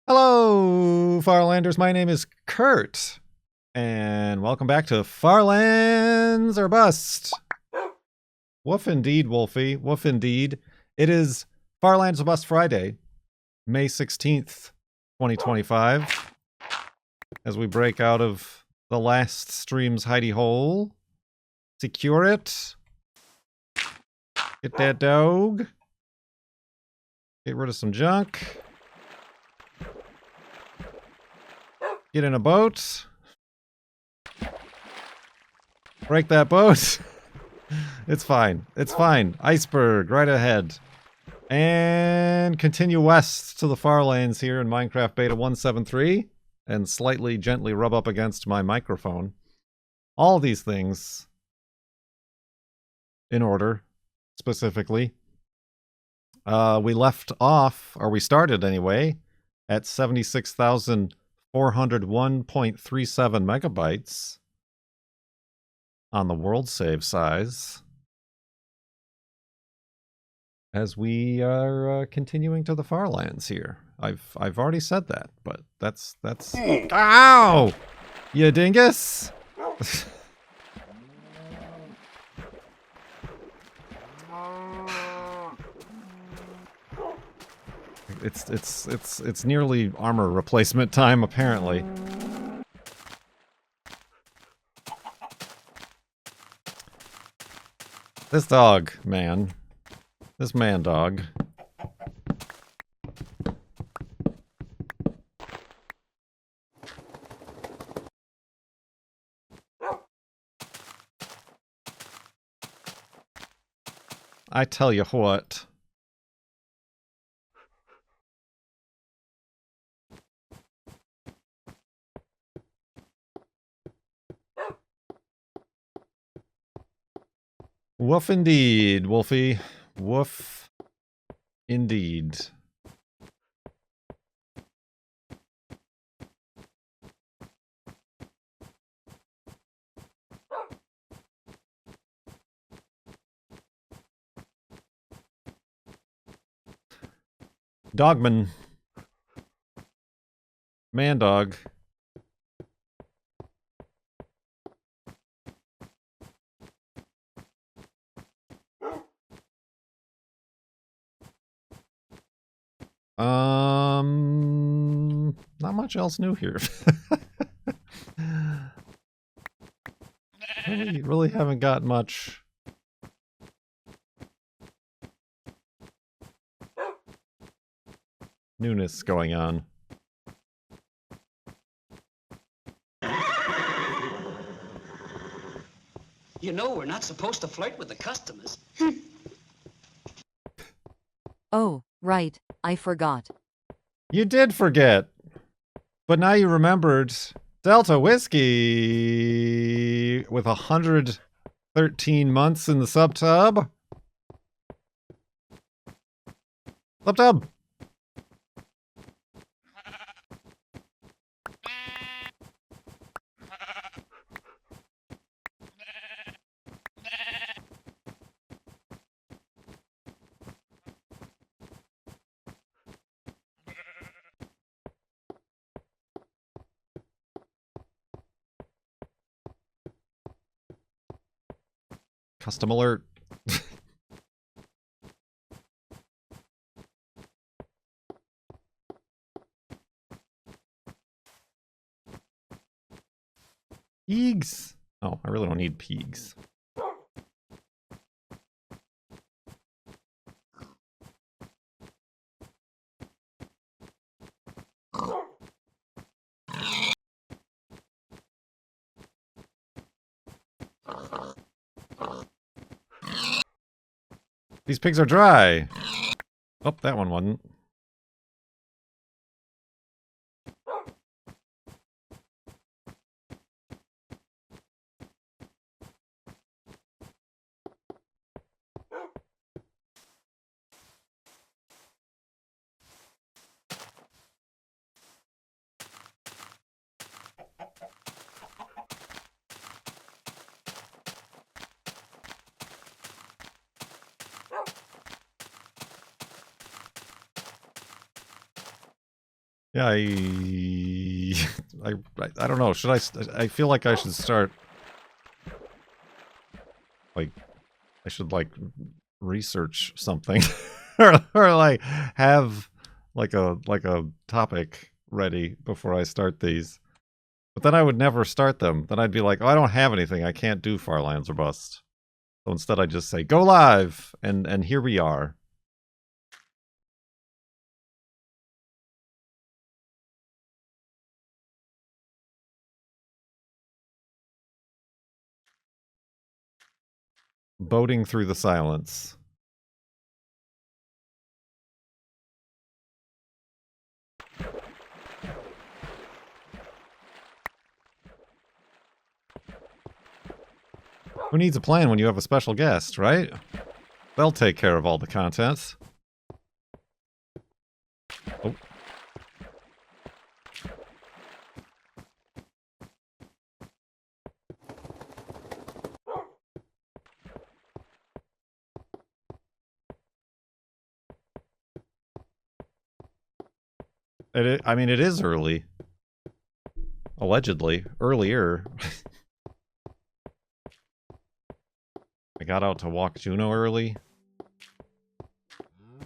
Hello, Farlanders. My name is Kurt, and welcome back to Farlands or Bust. Woof indeed, Wolfie. Woof indeed. It is Farlands or Bust Friday, May 16th, 2025, as we break out of the last stream's hidey hole. Secure it. Get that dog. Get rid of some junk. Get in a boat. Break that boat. It's fine. It's fine. Iceberg right ahead. And continue west to the farlands here in Minecraft Beta 173. And slightly gently rub up against my microphone. All these things in order, specifically. We left off, or we started anyway, at 76,401.37 megabytes on the world save size, as we are continuing to the farlands here. I've already said that, but that's ow, you dingus. It's nearly armor replacement time, apparently. This dog, man. This man dog. I tell you what. Woof indeed, Wolfie. Woof indeed. Dogman. Man dog. Not much else new here. really haven't got much. Newness going on. You know we're not supposed to flirt with the customers. Oh, right, I forgot. You did forget. But now you remembered. Delta Whiskey with 113 months in the subtub. Subtub. Custom alert. Peegs. Oh, I really don't need peegs. These pigs are dry. Oh, that one wasn't. Yeah, I don't know. Should I feel like I should start, like, I should, like, research something. or like, have, like a topic ready before I start these. But then I would never start them. Then I'd be like, oh, I don't have anything. I can't do Farlands or Bust. So instead I just say, go live! And here we are. Boating through the silence. Who needs a plan when you have a special guest, right? They'll take care of all the content. Oh. I mean, it is early. Allegedly. Earlier. I got out to walk Juno early.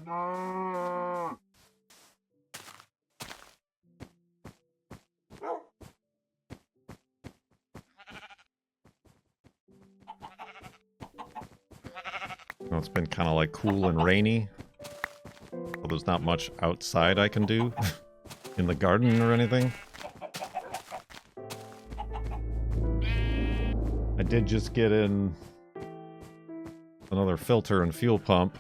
Well, it's been kind of like cool and rainy. So there's not much outside I can do in the garden or anything. I did just get in another filter and fuel pump.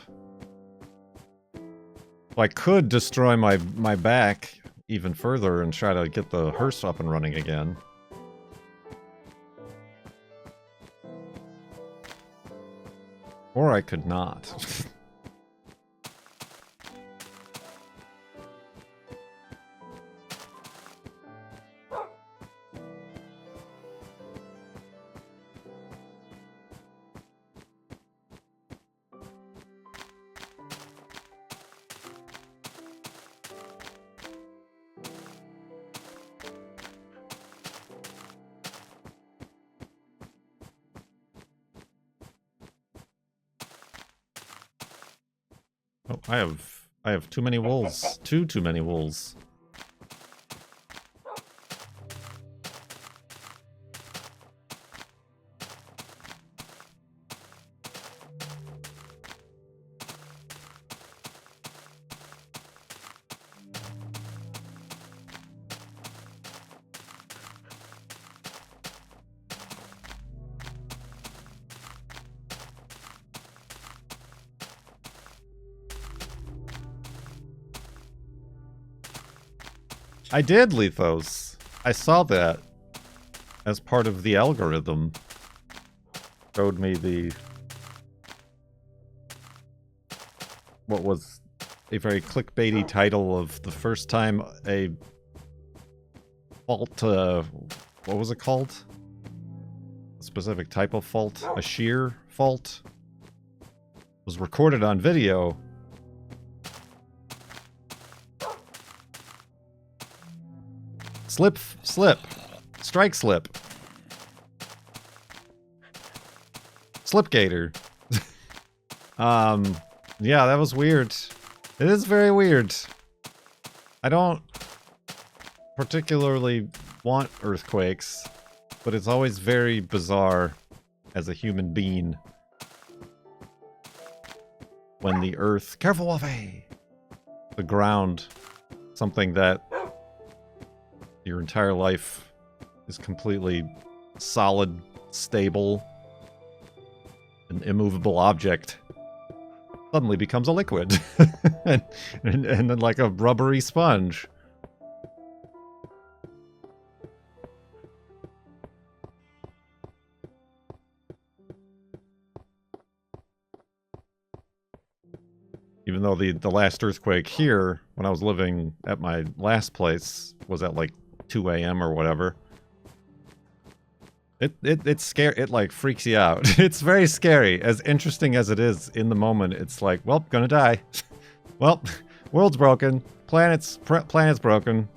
Well, I could destroy my back even further and try to get the hearse up and running again. Or I could not. Oh, I have too many wolves. Too many wolves. I did, Lethos. I saw that as part of the algorithm. Showed me the... what was a very clickbaity title of the first time a fault, what was it called? A specific type of fault? A shear fault? Was recorded on video. Slip. Strike slip. Slipgator. Yeah, that was weird. It is very weird. I don't particularly want earthquakes, but it's always very bizarre as a human being when the earth... Careful, Wolfie! The ground, something that your entire life is completely solid, stable, an immovable object, suddenly becomes a liquid. and then like a rubbery sponge. Even though the last earthquake here, when I was living at my last place, was at like 2 a.m. or whatever. It's scary. It like freaks you out. It's very scary. As interesting as it is in the moment, it's like, well, gonna die. Well, world's broken. Planet's broken.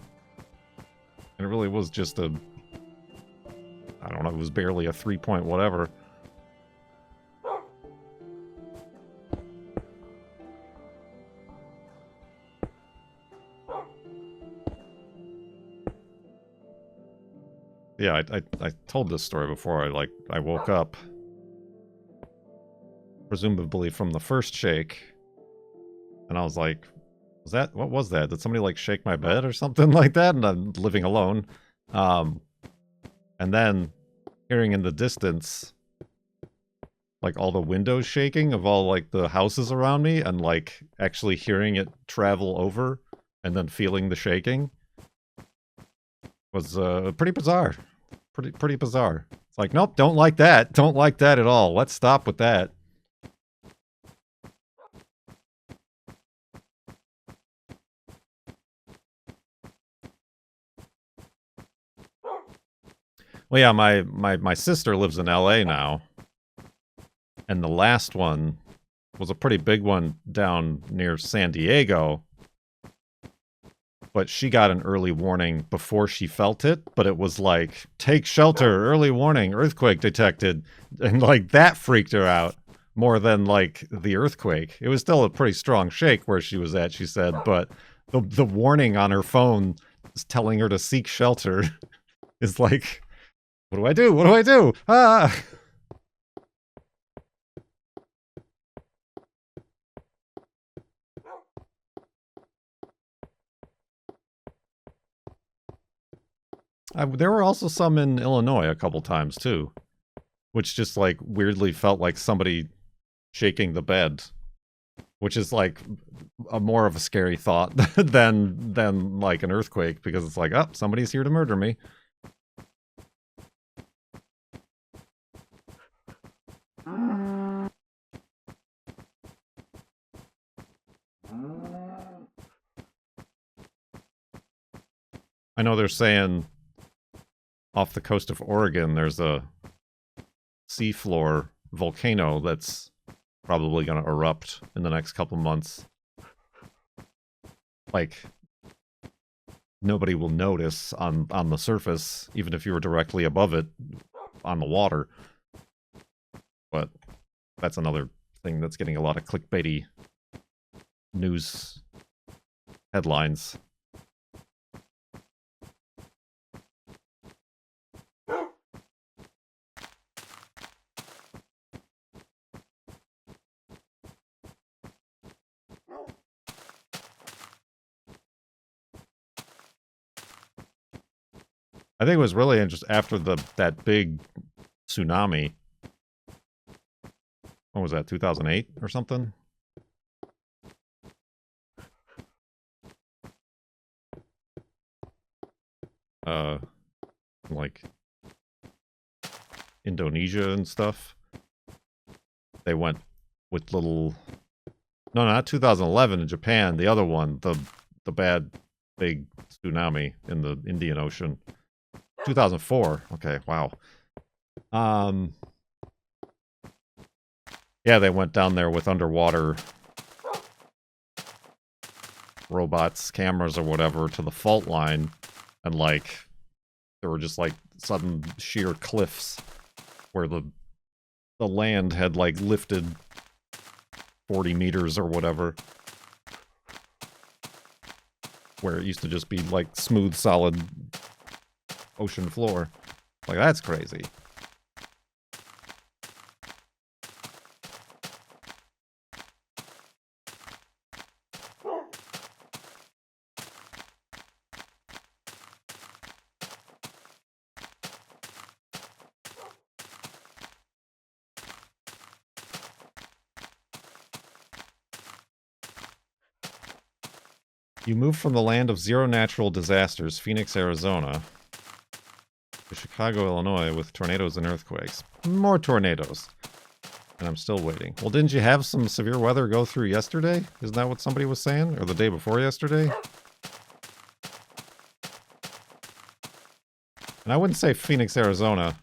And it really was just a... I don't know, it was barely a 3-point whatever. Yeah, I told this story before. I woke up, presumably from the first shake, and I was like, what was that? Did somebody like shake my bed or something like that? And I'm living alone. And then hearing in the distance like all the windows shaking of all like the houses around me, and like actually hearing it travel over and then feeling the shaking was pretty bizarre. Pretty bizarre. It's like, nope, don't like that. Don't like that at all. Let's stop with that. Well, yeah, my sister lives in LA now. And the last one was a pretty big one down near San Diego. But she got an early warning before she felt it. But it was like, take shelter, early warning, earthquake detected. And like that freaked her out more than like the earthquake. It was still a pretty strong shake where she was at, she said. But the warning on her phone is telling her to seek shelter is like, what do I do? What do I do? Ah! There were also some in Illinois a couple times, too. Which just, like, weirdly felt like somebody shaking the bed. Which is, like, more of a scary thought than like, an earthquake. Because it's like, oh, somebody's here to murder me. I know they're saying off the coast of Oregon, there's a seafloor volcano that's probably going to erupt in the next couple months. Like, nobody will notice on the surface, even if you were directly above it on the water. But that's another thing that's getting a lot of clickbaity news headlines. I think it was really interesting after that big tsunami. What was that, 2008 or something? Like Indonesia and stuff. They went with little... No, not 2011 in Japan. The other one, the bad big tsunami in the Indian Ocean. 2004. Okay, wow. Yeah, they went down there with underwater robots, cameras or whatever to the fault line, and like there were just like sudden sheer cliffs where the land had like lifted 40 meters or whatever, where it used to just be like smooth, solid ocean floor. Like, that's crazy. You moved from the land of zero natural disasters, Phoenix, Arizona, to Chicago, Illinois, with tornadoes and earthquakes. More tornadoes. And I'm still waiting. Well, didn't you have some severe weather go through yesterday? Isn't that what somebody was saying? Or the day before yesterday? And I wouldn't say Phoenix, Arizona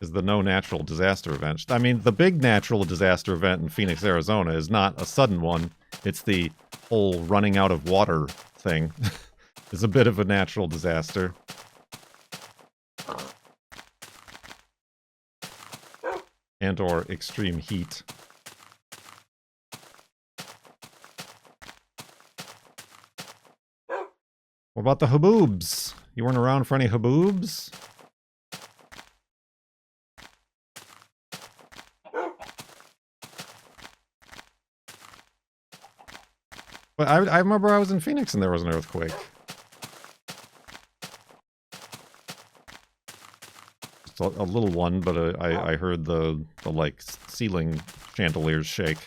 is the no natural disaster event. I mean, the big natural disaster event in Phoenix, Arizona is not a sudden one. It's the whole running out of water thing. is a bit of a natural disaster. And or extreme heat. What about the haboobs? You weren't around for any haboobs? But I remember I was in Phoenix and there was an earthquake. Just a little one, but I heard the like ceiling chandeliers shake.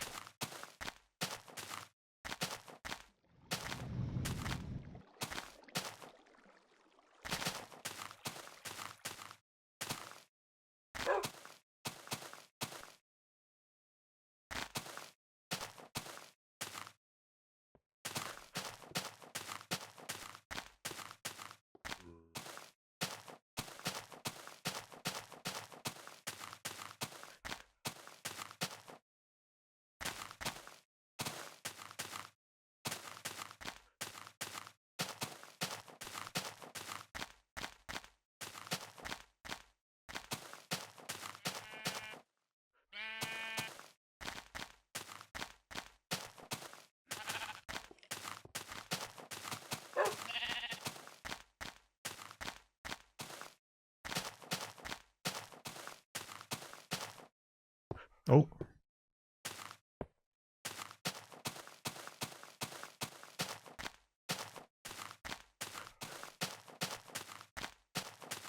Oh.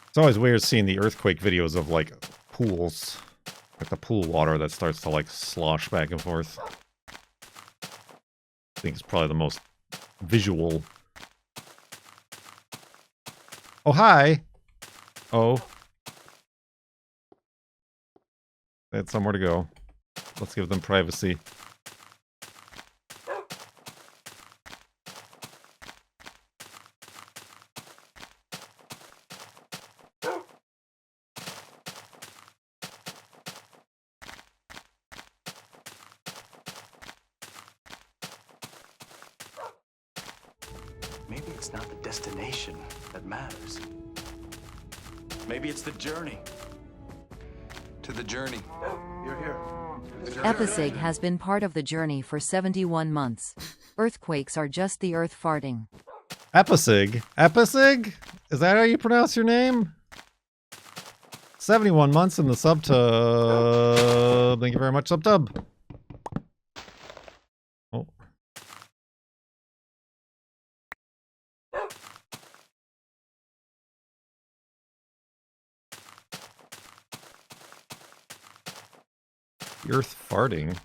It's always weird seeing the earthquake videos of, like, pools. Like the pool water that starts to, like, slosh back and forth. I think it's probably the most visual. Oh, hi! Oh. They had somewhere to go. Let's give them privacy. Maybe it's not the destination that matters. Maybe it's the journey. To the journey. You're here. Episig has been part of the journey for 71 months. Earthquakes are just the earth farting. Episig? Episig? Is that how you pronounce your name? 71 months in the subtub. Thank you very much, subtub. Oh. The earth farting.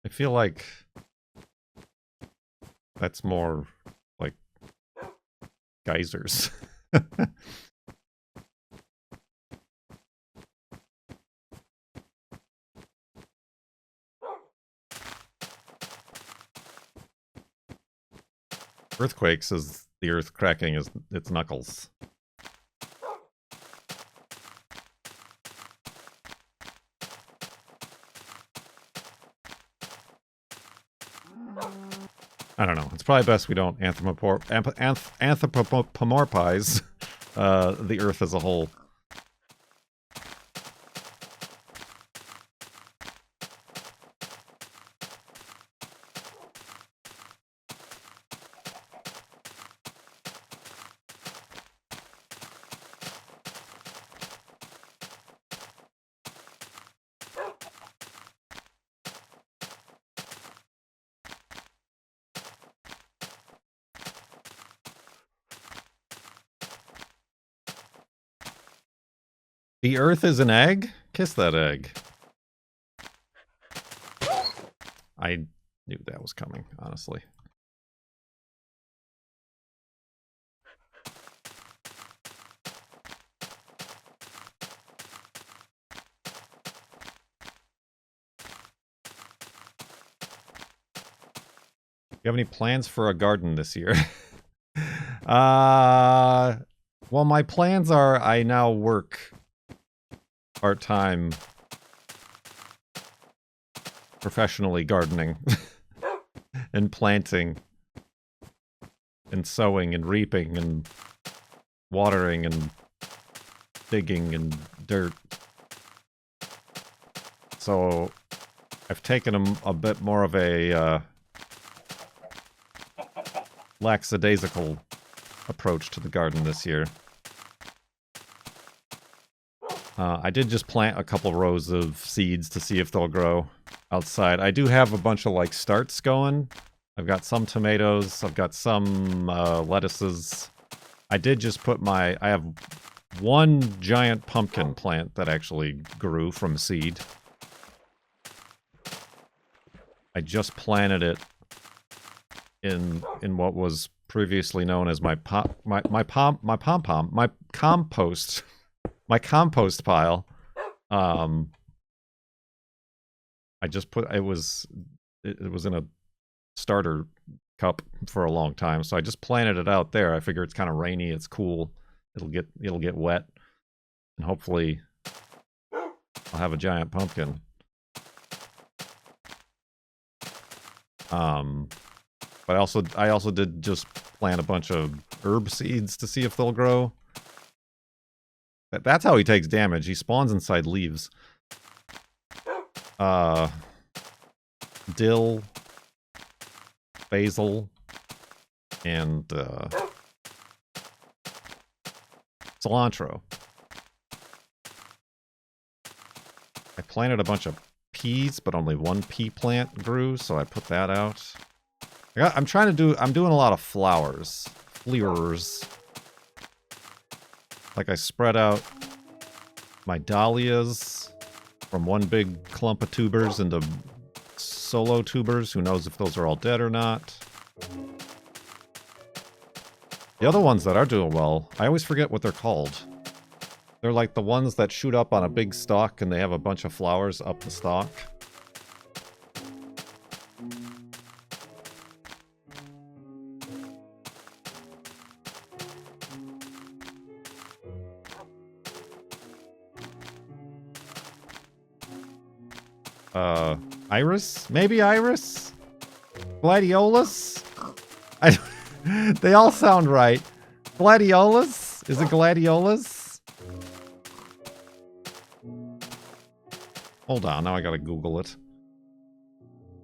I feel like that's more like geysers. Earthquakes is the earth cracking its knuckles. I don't know. It's probably best we don't anthropomorphize the Earth as a whole. The Earth is an egg? Kiss that egg. I knew that was coming, honestly. You have any plans for a garden this year? Well, my plans are I now work part-time professionally gardening and planting and sowing and reaping and watering and digging and dirt. So I've taken a bit more of a lackadaisical approach to the garden this year. I did just plant a couple rows of seeds to see if they'll grow outside. I do have a bunch of like starts going. I've got some tomatoes. I've got some lettuces. I did just put I have one giant pumpkin plant that actually grew from seed. I just planted it in what was previously known as my compost pile. I just put it was in a starter cup for a long time, so I just planted it out there. I figure it's kind of rainy, it's cool, it'll get wet, and hopefully I'll have a giant pumpkin. But I also did just plant a bunch of herb seeds to see if they'll grow. That's how he takes damage. He spawns inside leaves. Dill, basil, and cilantro. I planted a bunch of peas, but only one pea plant grew, so I put that out. I'm doing a lot of flowers. Like I spread out my dahlias from one big clump of tubers into solo tubers. Who knows if those are all dead or not. The other ones that are doing well, I always forget what they're called. They're like the ones that shoot up on a big stalk and they have a bunch of flowers up the stalk. Iris? Maybe Iris? Gladiolus? They all sound right. Gladiolus? Is it gladiolus? Hold on, now I gotta Google it.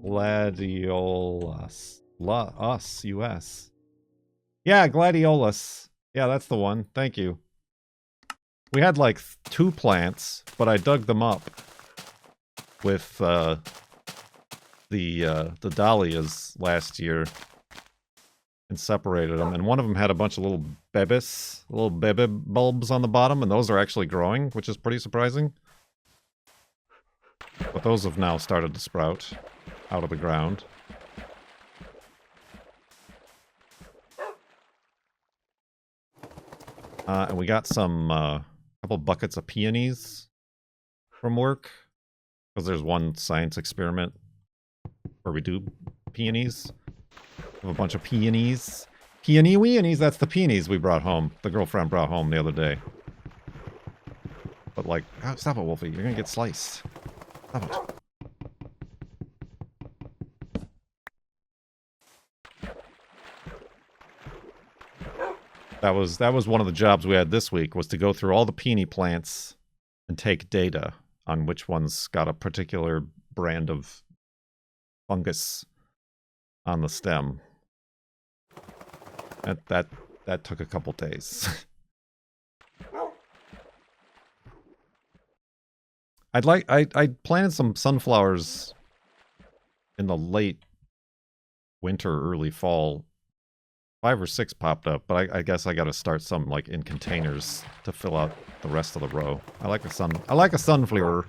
Gladiolus. US. Yeah, gladiolus. Yeah, that's the one. Thank you. We had like 2 plants, but I dug them up with the dahlias last year and separated them, and one of them had a bunch of little bebe bulbs on the bottom, and those are actually growing, which is pretty surprising. But those have now started to sprout out of the ground. And we got some couple buckets of peonies from work, because there's one science experiment where we do peonies. We have a bunch of peonies. Peony-weenies, that's the peonies we brought home. The girlfriend brought home the other day. But like, oh, stop it, Wolfie. You're gonna get sliced. Stop it. That was one of the jobs we had this week, was to go through all the peony plants and take data on which ones got a particular brand of fungus on the stem. That took a couple days. I planted some sunflowers in the late winter, early fall. 5 or 6 popped up, but I guess I gotta start some like in containers to fill out the rest of the row. I like a sunflower.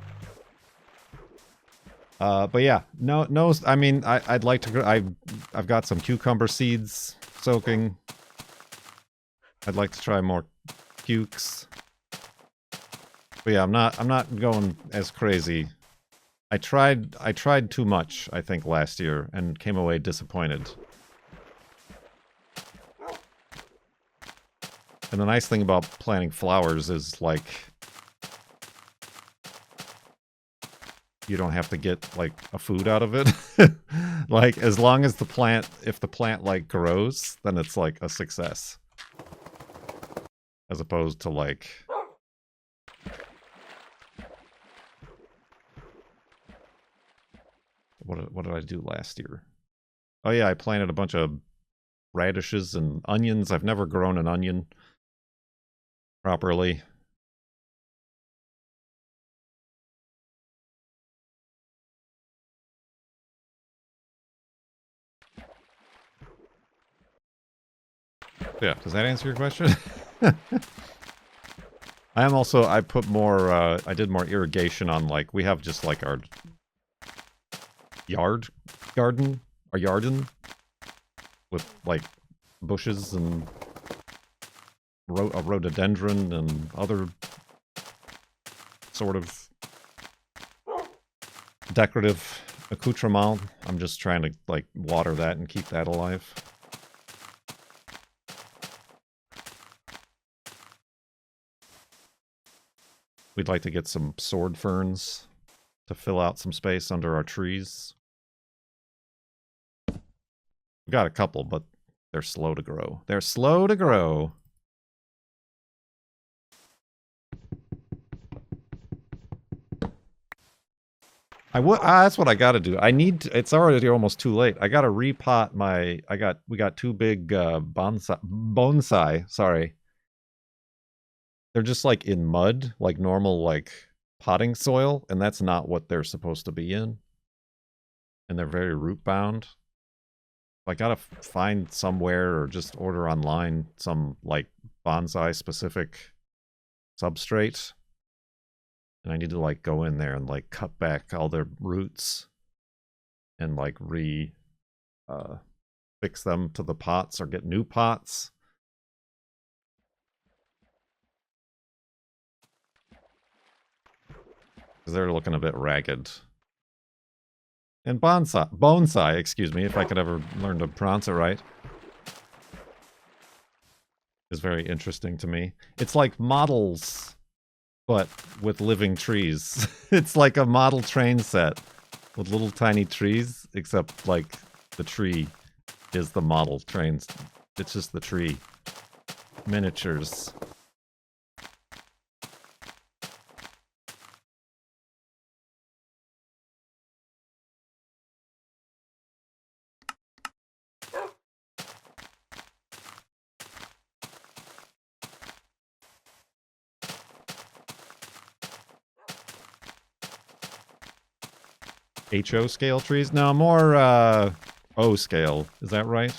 But yeah, no. I mean, I'd like to. I've got some cucumber seeds soaking. I'd like to try more cukes. But yeah, I'm not going as crazy. I tried too much, I think, last year and came away disappointed. And the nice thing about planting flowers is, like, you don't have to get like a food out of it. Like as long as the plant, if the plant like grows, then it's like a success. As opposed to like what did I do last year? Oh yeah, I planted a bunch of radishes and onions. I've never grown an onion properly. Yeah, does that answer your question? I put more, I did more irrigation on, like, we have just, like, our garden, with, like, bushes and a rhododendron and other sort of decorative accoutrement. I'm just trying to, like, water that and keep that alive. We'd like to get some sword ferns to fill out some space under our trees. We got a couple, but they're slow to grow. They're slow to grow. That's what I gotta do. It's already almost too late. I gotta repot my, we got two big, bonsai, sorry. They're just like in mud, like normal, like potting soil, and that's not what they're supposed to be in. And they're very root bound. I gotta find somewhere or just order online some like bonsai specific substrate. And I need to like go in there and like cut back all their roots and like fix them to the pots or get new pots. Because they're looking a bit ragged. And bonsai, excuse me, if I could ever learn to pronounce it right, is very interesting to me. It's like models, but with living trees. It's like a model train set with little tiny trees, except like the tree is the model trains. It's just the tree. Miniatures. HO scale trees? No, more O scale. Is that right?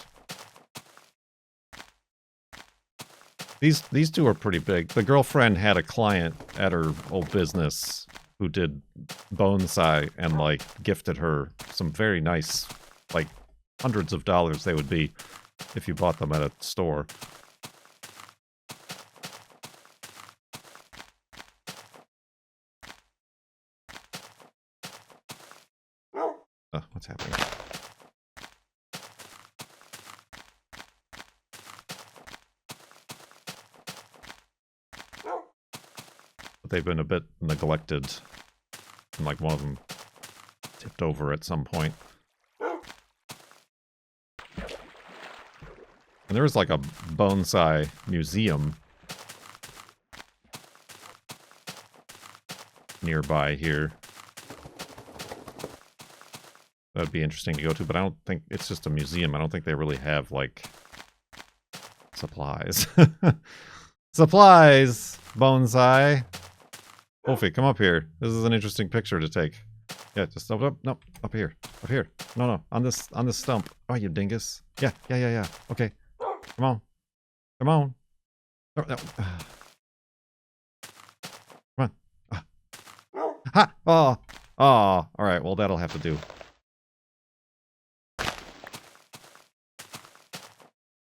These two are pretty big. The girlfriend had a client at her old business who did bonsai and like gifted her some very nice, like hundreds of dollars they would be if you bought them at a store. What's happening? But they've been a bit neglected. And like one of them tipped over at some point. And there was like a bonsai museum nearby here. That'd be interesting to go to, but I don't think it's just a museum. I don't think they really have like supplies. Supplies, bonsai. Wolfie, come up here. This is an interesting picture to take. Yeah, just up here. Up here. No, on this stump. Oh, you dingus. Yeah. Okay. Come on. No. Come on. Ha! Oh. All right. Well, that'll have to do.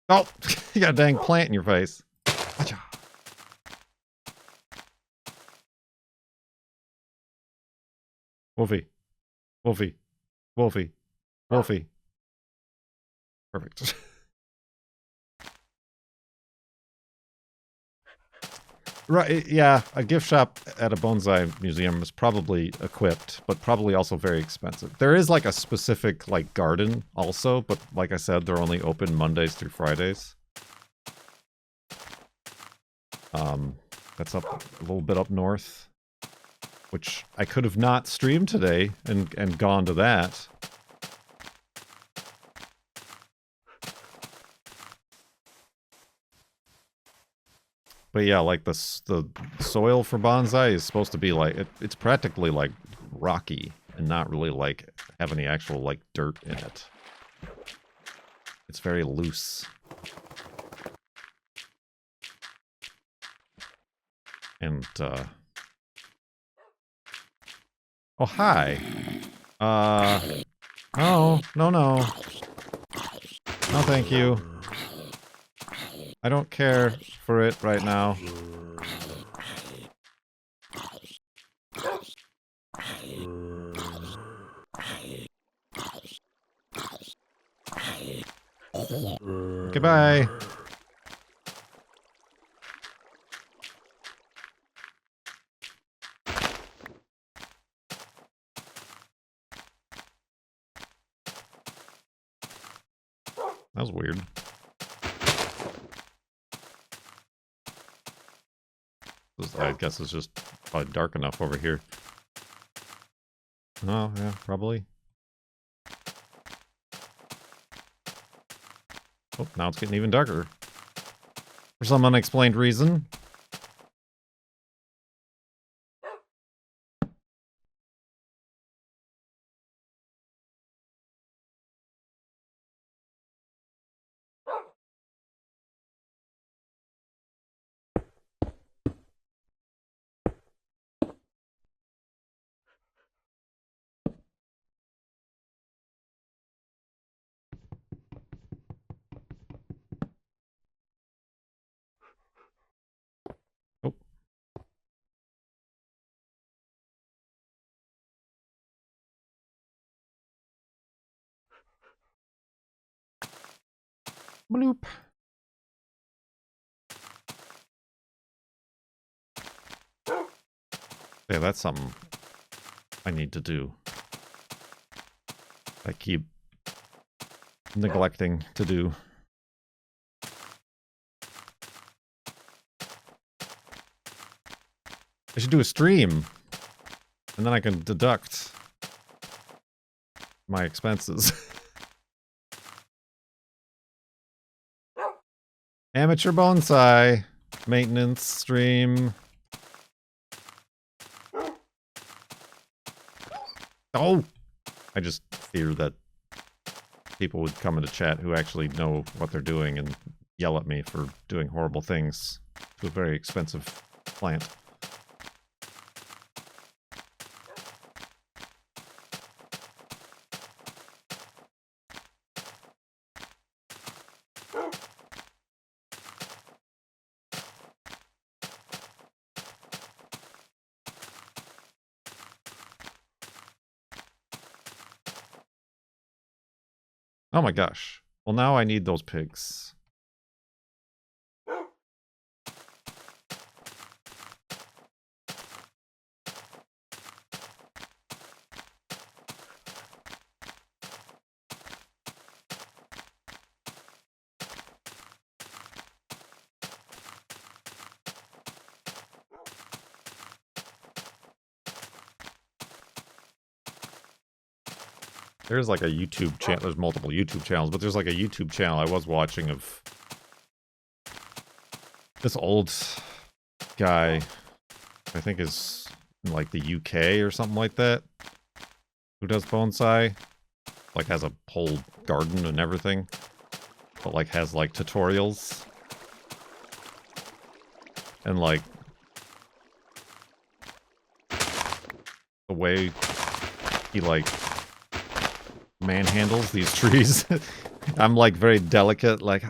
Oh, you got a dang plant in your face. Achoo. Wolfie. Perfect. Right, yeah, a gift shop at a bonsai museum is probably equipped, but probably also very expensive. There is like a specific like garden also, but like I said, they're only open Mondays through Fridays. That's up a little bit up north, which I could have not streamed today and gone to that. But yeah, like the soil for bonsai is supposed to be like it's practically like rocky and not really like have any actual like dirt in it. It's very loose. And oh hi. Oh, no no. No thank you. I don't care for it right now. Goodbye. That was weird. I guess it's just probably dark enough over here. Oh, yeah, probably. Oh, now it's getting even darker. For some unexplained reason. Oh. Bloop. Yeah, that's something I need to do. I keep neglecting to do. I should do a stream. And then I can deduct my expenses. Amateur bonsai. Maintenance stream. Oh! I just fear that people would come into chat who actually know what they're doing and yell at me for doing horrible things to a very expensive plant. Oh my gosh. Well, now I need those pigs. There's like a YouTube channel. There's multiple YouTube channels, but there's like a YouTube channel I was watching of this old guy, I think is in like the UK or something like that, who does bonsai. Like has a whole garden and everything, but like has like tutorials. And like the way he like manhandles these trees. I'm like very delicate, like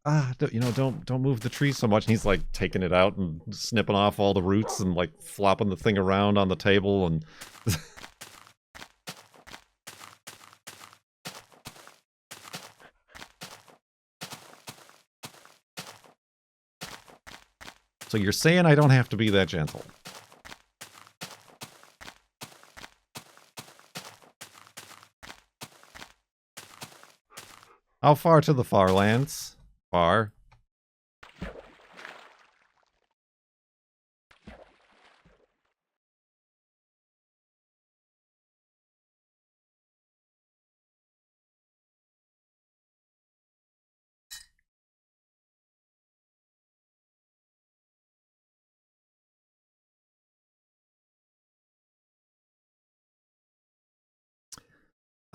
don't move the tree so much. And he's like taking it out and snipping off all the roots and like flopping the thing around on the table and. So you're saying I don't have to be that gentle. How far to the farlands? Far.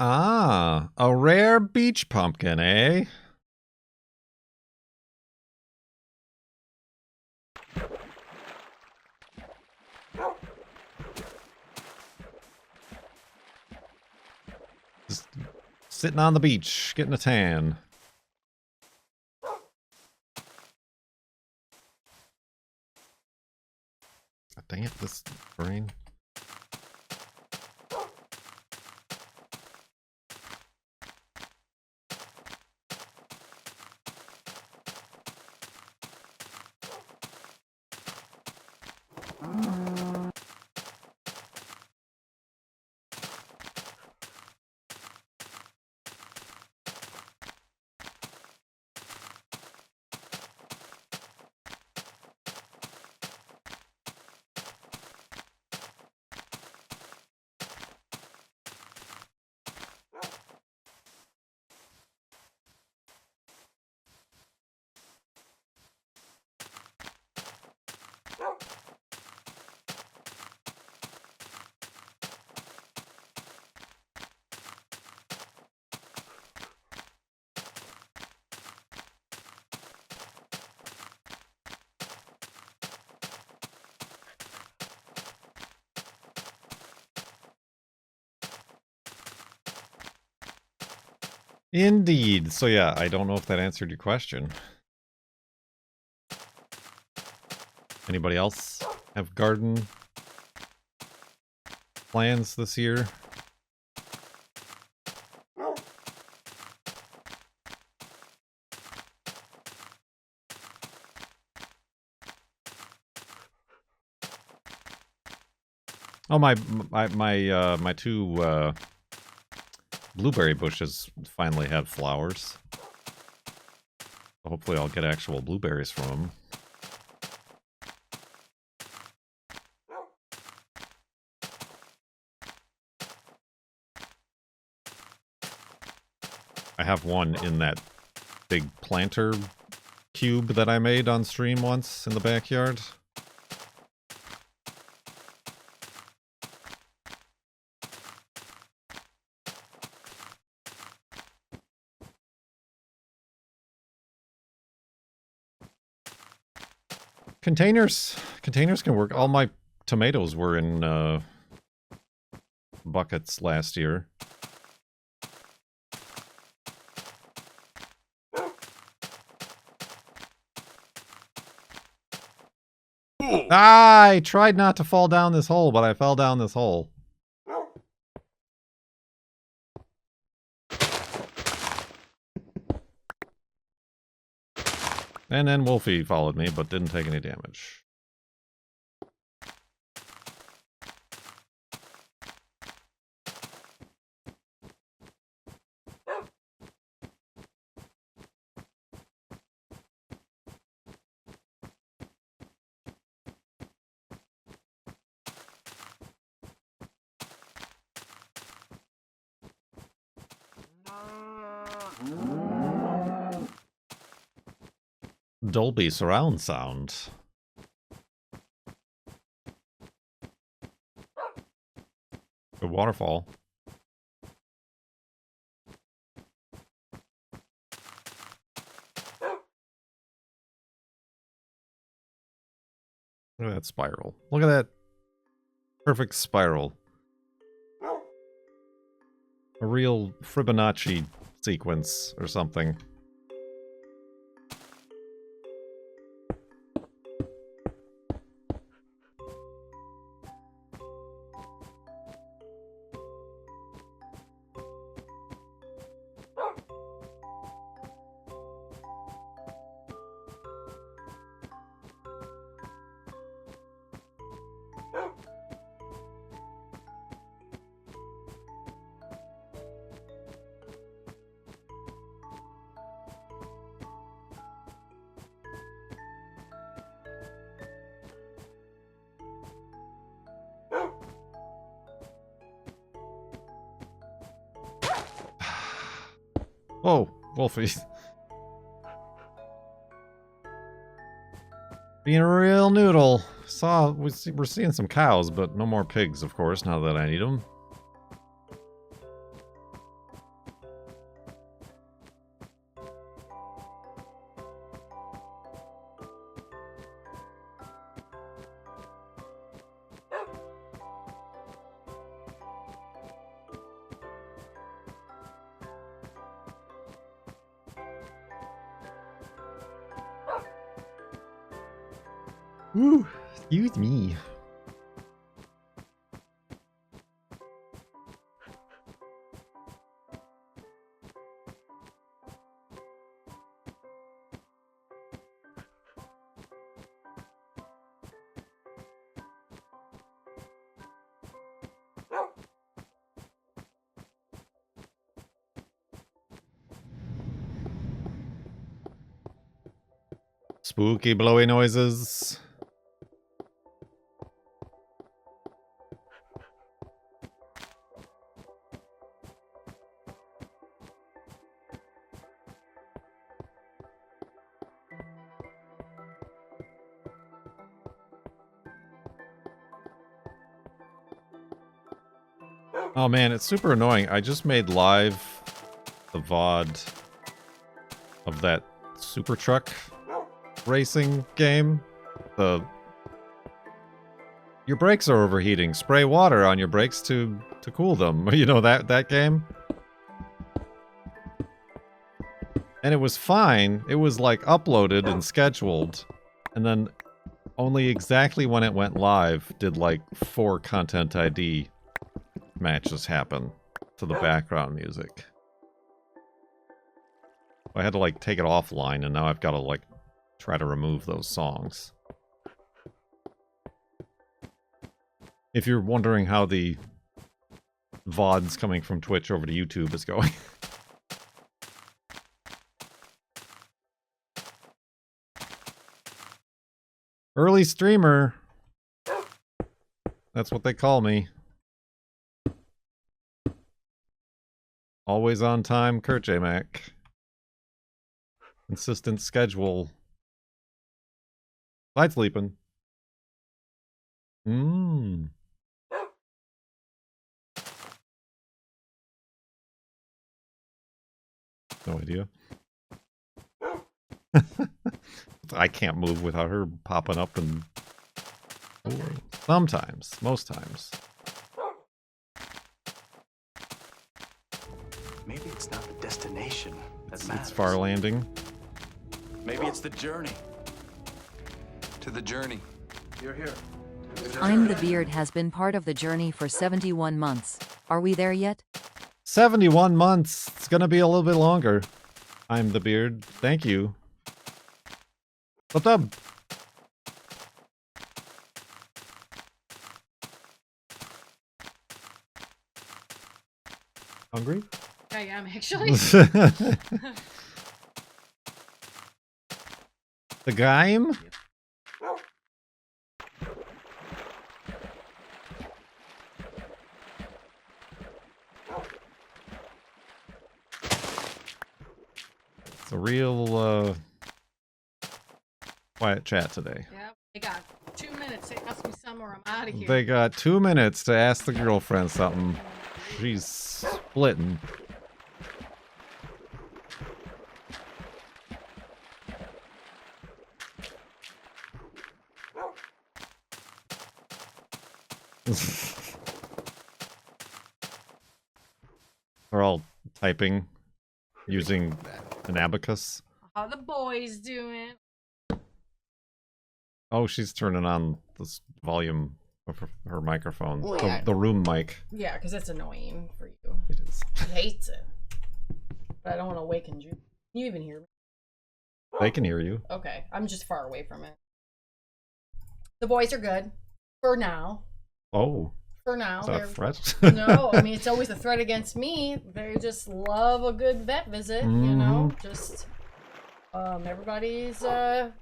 Ah, a rare beach pumpkin, eh? Just sitting on the beach, getting a tan. Dang it, this brain. Indeed. So yeah, I don't know if that answered your question. Anybody else have garden plans this year? Oh, my two blueberry bushes finally have flowers. Hopefully I'll get actual blueberries from them. I have one in that big planter cube that I made on stream once in the backyard. Containers can work. All my tomatoes were in buckets last year. Ah, I tried not to fall down this hole, but I fell down this hole. And then Wolfie followed me, but didn't take any damage. Dolby surround sound. A waterfall. Look at that spiral. Look at that perfect spiral. A real Fibonacci sequence or something. Oh, Wolfie. Being a real noodle. We're seeing some cows, but no more pigs, of course, now that I need them. Ooh, excuse me. Spooky blowy noises. Oh man, it's super annoying. I just made live the VOD of that super truck racing game. Your brakes are overheating. Spray water on your brakes to cool them. You know that game? And it was fine. It was like uploaded and scheduled. And then only exactly when it went live did like 4 content ID matches happen to the background music. I had to like take it offline, and now I've got to like try to remove those songs. If you're wondering how the VODs coming from Twitch over to YouTube is going. Early streamer. That's what they call me. Always on time, Kurt J. Mac. Consistent schedule. Side sleeping. No idea. I can't move without her popping up and... Sometimes. Most times. Maybe it's not the destination that matters. It's far landing. Maybe it's the journey. To the journey. You're here. I'm the Beard has been part of the journey for 71 months. Are we there yet? 71 months. It's gonna be a little bit longer. I'm the Beard. Thank you. What's up? Hungry? I am actually. The game? It's a real quiet chat today. Yep. They got 2 minutes to ask me something or I'm out of here. They got 2 minutes to ask the girlfriend something. She's splitting. They're all typing using an abacus. How the boys doing? Oh, she's turning on this volume of her microphone. Well, yeah. The room mic. Yeah, because it's annoying for you. It is. She hates it. But I don't want to awaken you. Can you even hear me? They can hear you. Okay, I'm just far away from it. The boys are good. For now. Oh. For now. Is that a threat? No, I mean, it's always a threat against me. They just love a good vet visit, you know? Just, everybody's,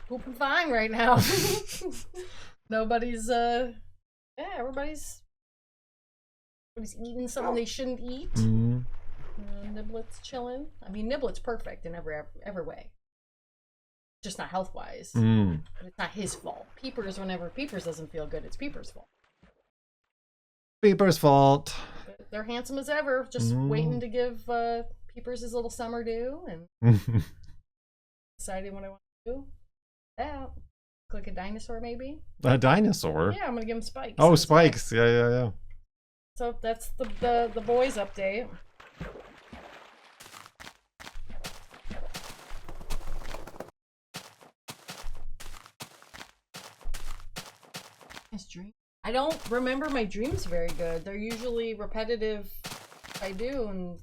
pooping fine right now. Nobody's, everybody's eating something they shouldn't eat. Niblet's chilling. I mean, Niblet's perfect in every way. Just not health-wise. But it's not his fault. Peepers, whenever Peepers doesn't feel good, it's Peepers' fault. Peepers' fault. But they're handsome as ever. Just waiting to give Peepers his little summer due and deciding what I want to do. Yeah. Like a dinosaur, maybe? A dinosaur? Yeah, I'm going to give him spikes. Oh, spikes. Yeah. So that's the boys' update. Nice dream. I don't remember my dreams very good. They're usually repetitive if I do, and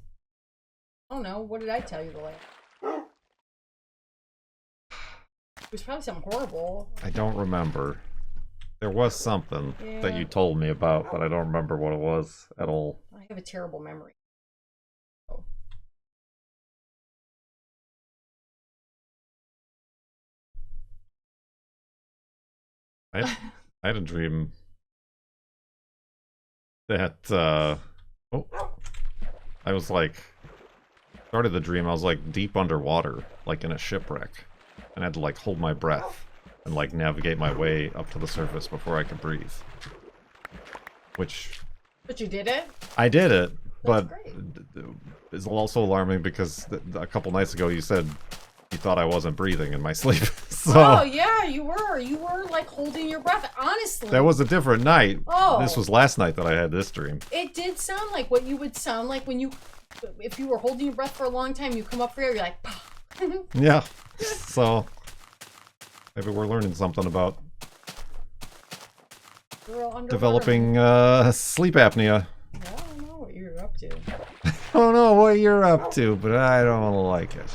I don't know. What did I tell you the last? It was probably something horrible. I don't remember. There was something that you told me about, but I don't remember what it was at all. I have a terrible memory. Oh. I had a dream that I was like, started the dream, I was like deep underwater, like in a shipwreck, and I had to like hold my breath and like navigate my way up to the surface before I could breathe. But you did it? I did it, but great. it's also alarming because a couple nights ago you said you thought I wasn't breathing in my sleep. So oh yeah, you were. You were like holding your breath. Honestly, that was a different night. Oh, this was last night that I had this dream. It did sound like what you would sound like when if you were holding your breath for a long time. You come up for air, you're like, yeah. So maybe we're learning something about developing sleep apnea. I don't know what you're up to. I don't know what you're up to, but I don't like it.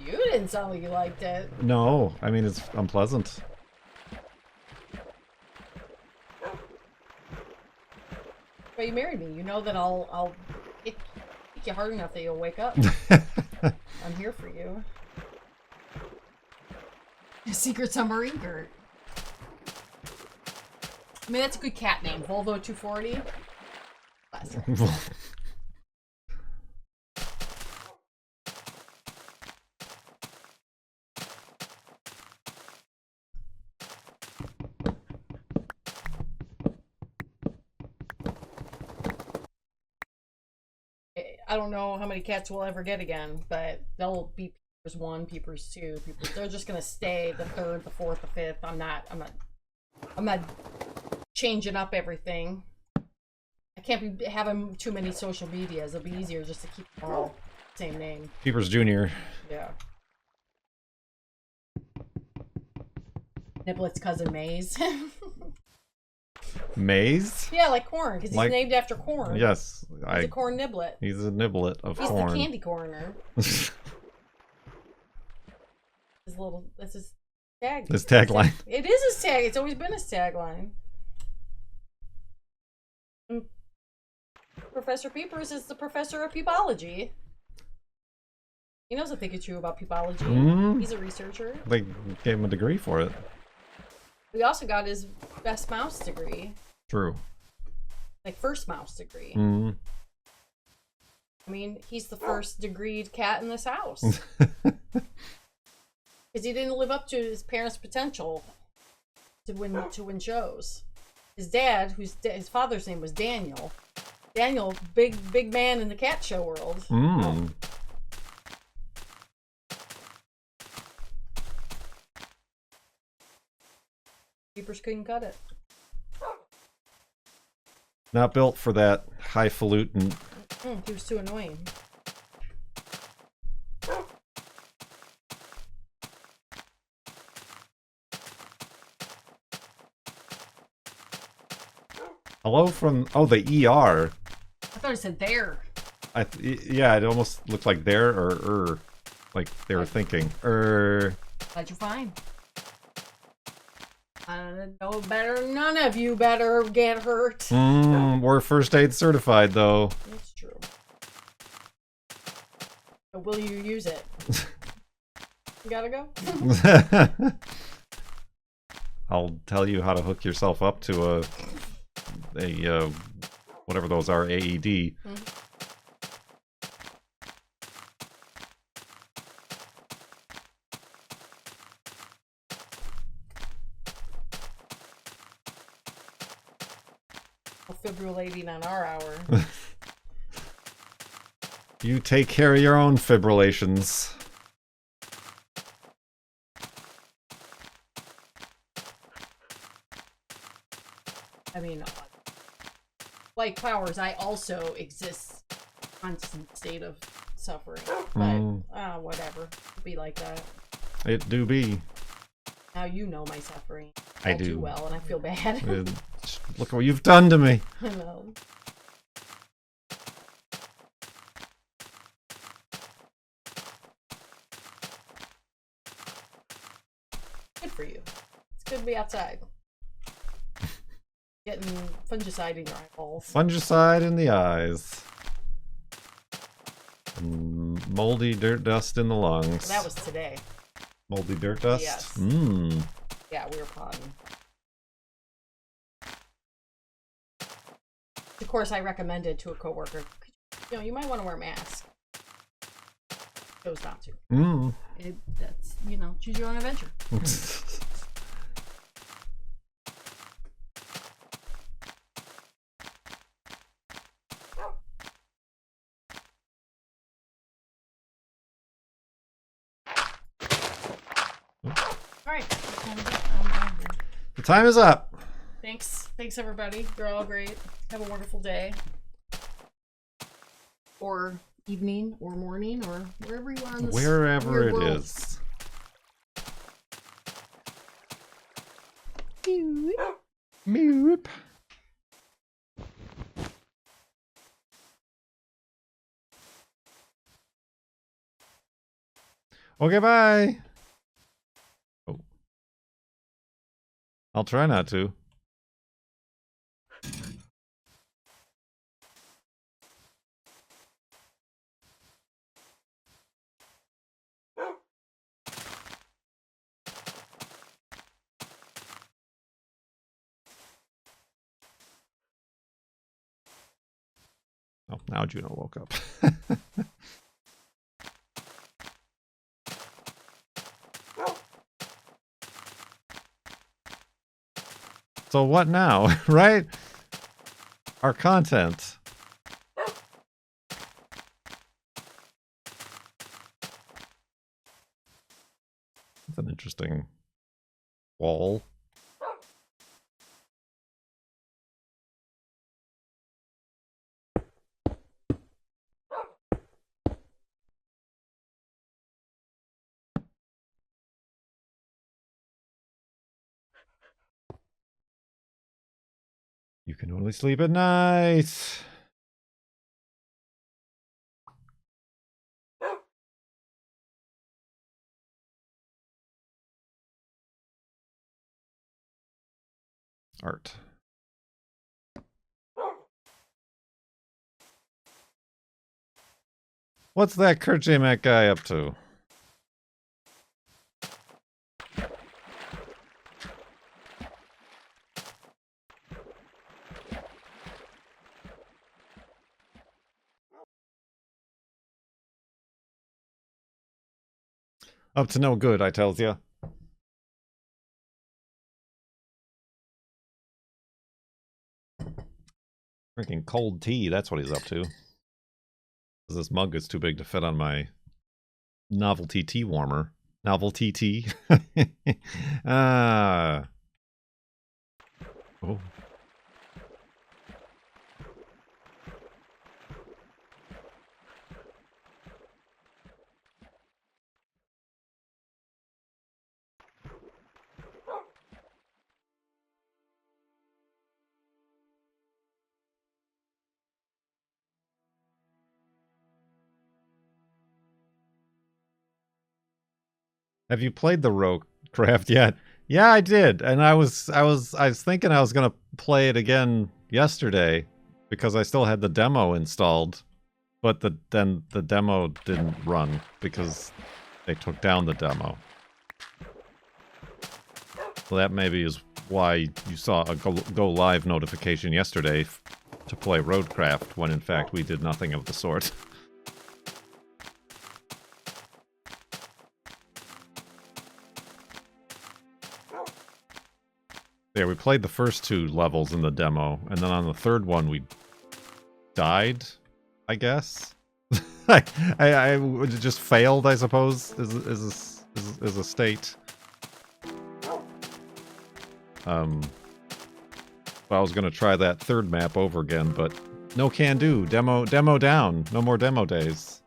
You didn't sound like you liked it. No, I mean, it's unpleasant. But you married me. You know that I'll kick you hard enough that you'll wake up. I'm here for you. Secret Submarine Gert. I mean, that's a good cat name. Volvo 240. I don't know how many cats we'll ever get again, but they'll be Peepers 1, Peepers 2, Peepers. They're just gonna stay the 3rd, the 4th, the 5th. I'm not changing up everything. I can't be having too many social medias. It'll be easier just to keep them all same name. Peepers Jr. Yeah. Niblet's cousin Maze. Maze? Yeah, like corn, because he's named after corn. Yes. He's a corn niblet. He's a niblet of corn. He's the candy corner. That's his tag. His tagline. It is his tag. It's always been his tagline. And Professor Peepers is the professor of peepology. He knows a thing or two about peepology. He's a researcher. They gave him a degree for it. We also got his best mouse degree. True. Like first mouse degree. I mean, he's the first degreed cat in this house. Because he didn't live up to his parents' potential to win shows. His dad, his father's name was Daniel. Daniel, big man in the cat show world. Peepers couldn't cut it. Not built for that highfalutin. He was too annoying. Hello from the ER. I thought it said there. Yeah, it almost looked like there or like they were thinking Glad you're fine. I know better. None of you better get hurt. We're first aid certified, though. That's true. But will you use it? You gotta go? I'll tell you how to hook yourself up to a whatever those are, AED. Fibrillating on our hour. You take care of your own fibrillations. I mean, like Powers, I also exist in a constant state of suffering. But, whatever. It'll be like that. It do be. Now you know my suffering. I all do. Too well, and I feel bad. Look what you've done to me. I know. Good for you. It's good to be outside. Getting fungicide in your eyeballs. Fungicide in the eyes. And moldy dirt dust in the lungs. That was today. Moldy dirt dust? Yes. Yeah, we were potting. Of course, I recommended to a coworker, you know, you might want to wear a mask. Chose not to. That's, you know, choose your own adventure. Alright. The time is up. Thanks. Thanks, everybody. You're all great. Have a wonderful day. Or evening, or morning, or wherever you are in this Wherever weird it world. is. Meep. Okay, bye. Oh. I'll try not to. Oh, now Juno woke up. So what now, right? Our content. That's an interesting wall. You can only sleep at night. Art. What's that Kurt J. Mac guy up to? Up to no good, I tells ya. Drinking cold tea, that's what he's up to. This mug is too big to fit on my novelty tea warmer. Novelty tea. Ah. Oh. Have you played the Roguecraft yet? Yeah, I did, and I was thinking I was gonna play it again yesterday because I still had the demo installed, but then the demo didn't run because they took down the demo. So that maybe is why you saw a go live notification yesterday to play Roadcraft when in fact we did nothing of the sort. Yeah, we played the first 2 levels in the demo, and then on the third one we died, I guess. I just failed, I suppose, is a state. I was gonna try that third map over again, but no can do. Demo down. No more demo days.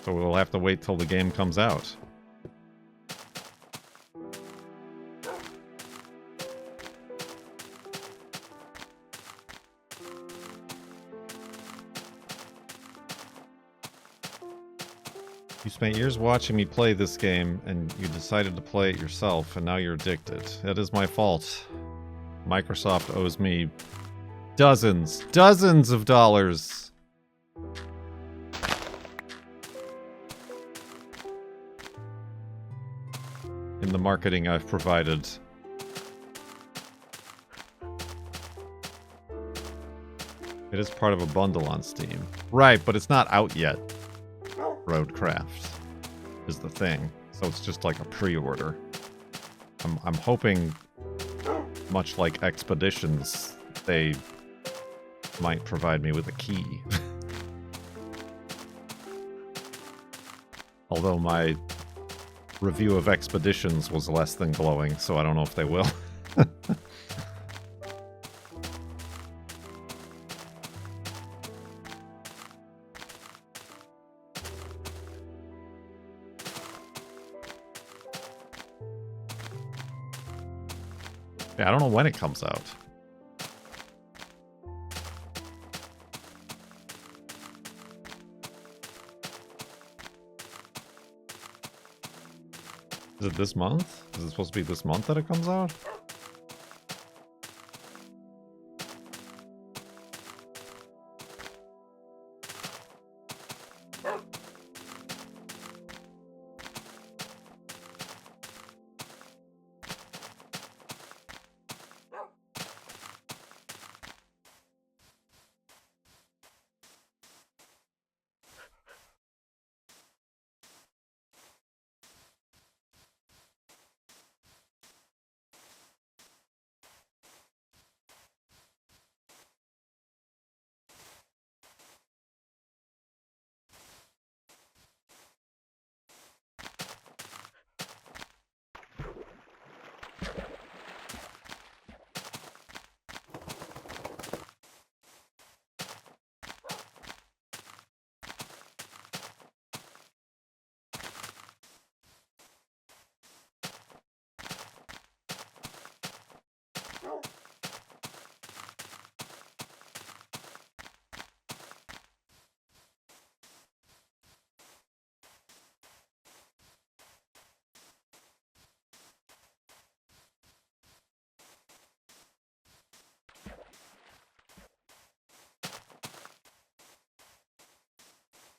So we'll have to wait till the game comes out. You spent years watching me play this game, and you decided to play it yourself, and now you're addicted. That is my fault. Microsoft owes me dozens of dollars. In the marketing I've provided. It is part of a bundle on Steam. Right, but it's not out yet. Roadcraft is the thing. So it's just like a pre-order. I'm hoping, much like Expeditions, they might provide me with a key. Although my review of Expeditions was less than glowing, so I don't know if they will. Yeah, I don't know when it comes out. Is it this month? Is it supposed to be this month that it comes out?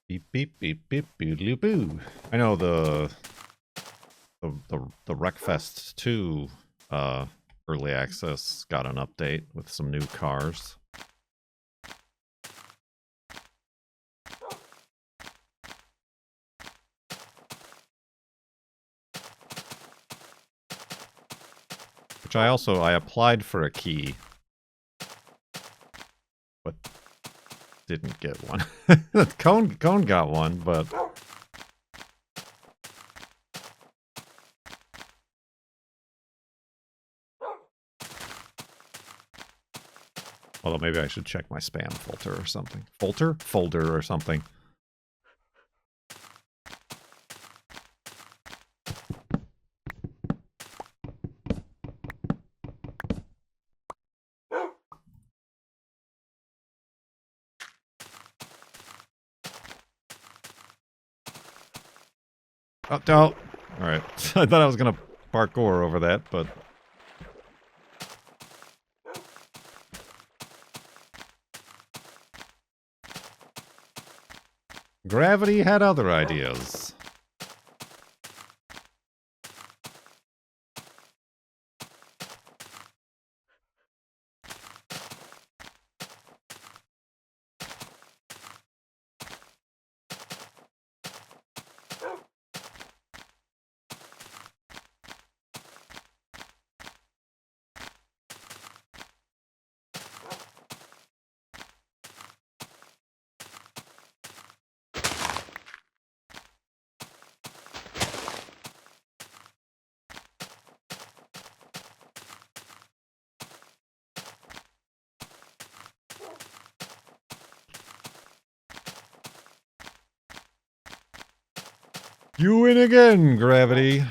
Beep beep beep beep boodly boo. I know the Wreckfest 2 early access got an update with some new cars. Which I applied for a key, but didn't get one. Cone got one, but although maybe I should check my spam filter or something. Folder or something. Oh, no. Alright. I thought I was gonna parkour over that, but... Gravity had other ideas. You win again, Gravity.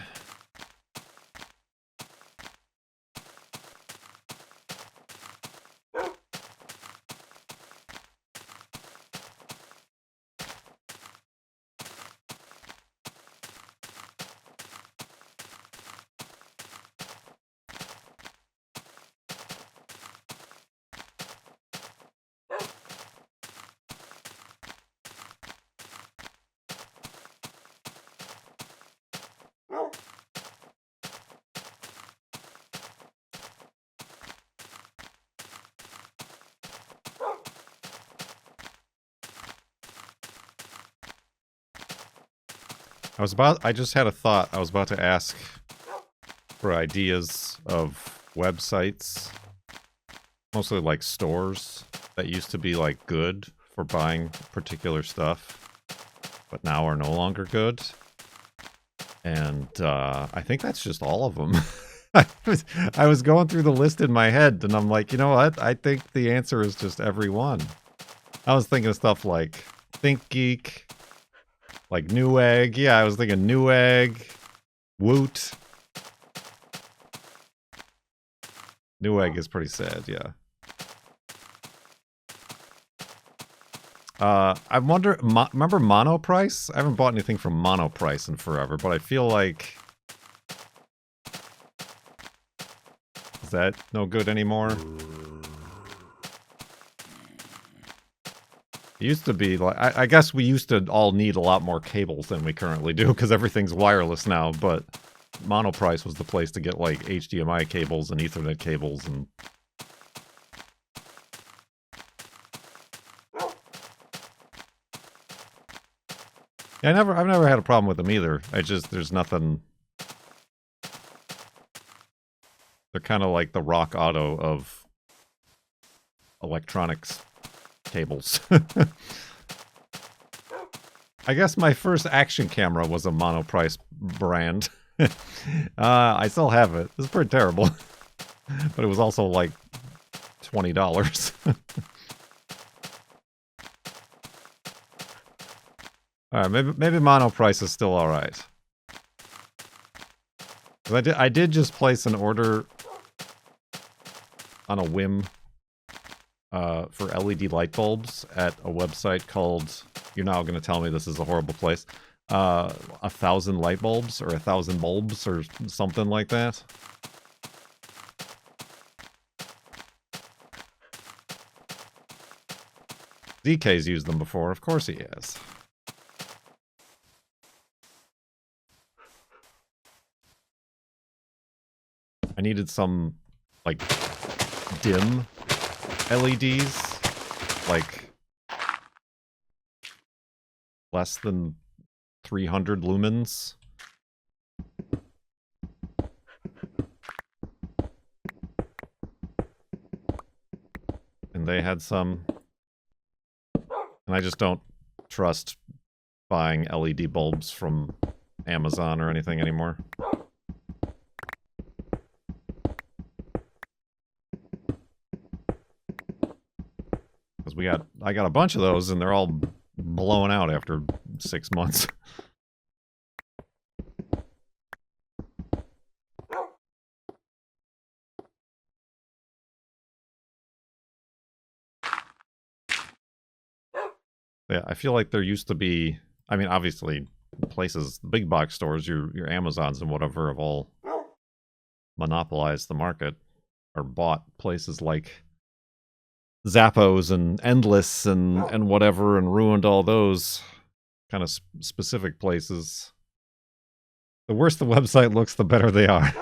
I just had a thought. I was about to ask for ideas of websites, mostly like stores that used to be like good for buying particular stuff, but now are no longer good. And I think that's just all of them. I was going through the list in my head, and I'm like, you know what? I think the answer is just every one. I was thinking of stuff like ThinkGeek, like Newegg. Yeah, I was thinking Newegg, Woot. Newegg is pretty sad, yeah. I wonder, remember Monoprice? I haven't bought anything from Monoprice in forever, but I feel like... Is that no good anymore? It used to be like, I guess we used to all need a lot more cables than we currently do, because everything's wireless now, but Monoprice was the place to get like HDMI cables and Ethernet cables and... Yeah, I've never had a problem with them either. There's nothing... They're kind of like the Rock Auto of electronics cables. I guess my first action camera was a Monoprice brand. I still have it. It's pretty terrible. But it was also like $20. Alright, maybe Monoprice is still alright. I did just place an order on a whim for LED light bulbs at a website called, you're now going to tell me this is a horrible place, 1,000 light bulbs or 1,000 bulbs or something like that. DK's used them before, of course he has. I needed some, like, dim LEDs, like, less than 300 lumens. And they had some. And I just don't trust buying LED bulbs from Amazon or anything anymore. I got a bunch of those, and they're all blowing out after 6 months. Yeah, I feel like there used to be... I mean, obviously, places, big box stores, your Amazons and whatever have all monopolized the market or bought places like Zappos and Endless and whatever and ruined all those kind of specific places. The worse the website looks, the better they are.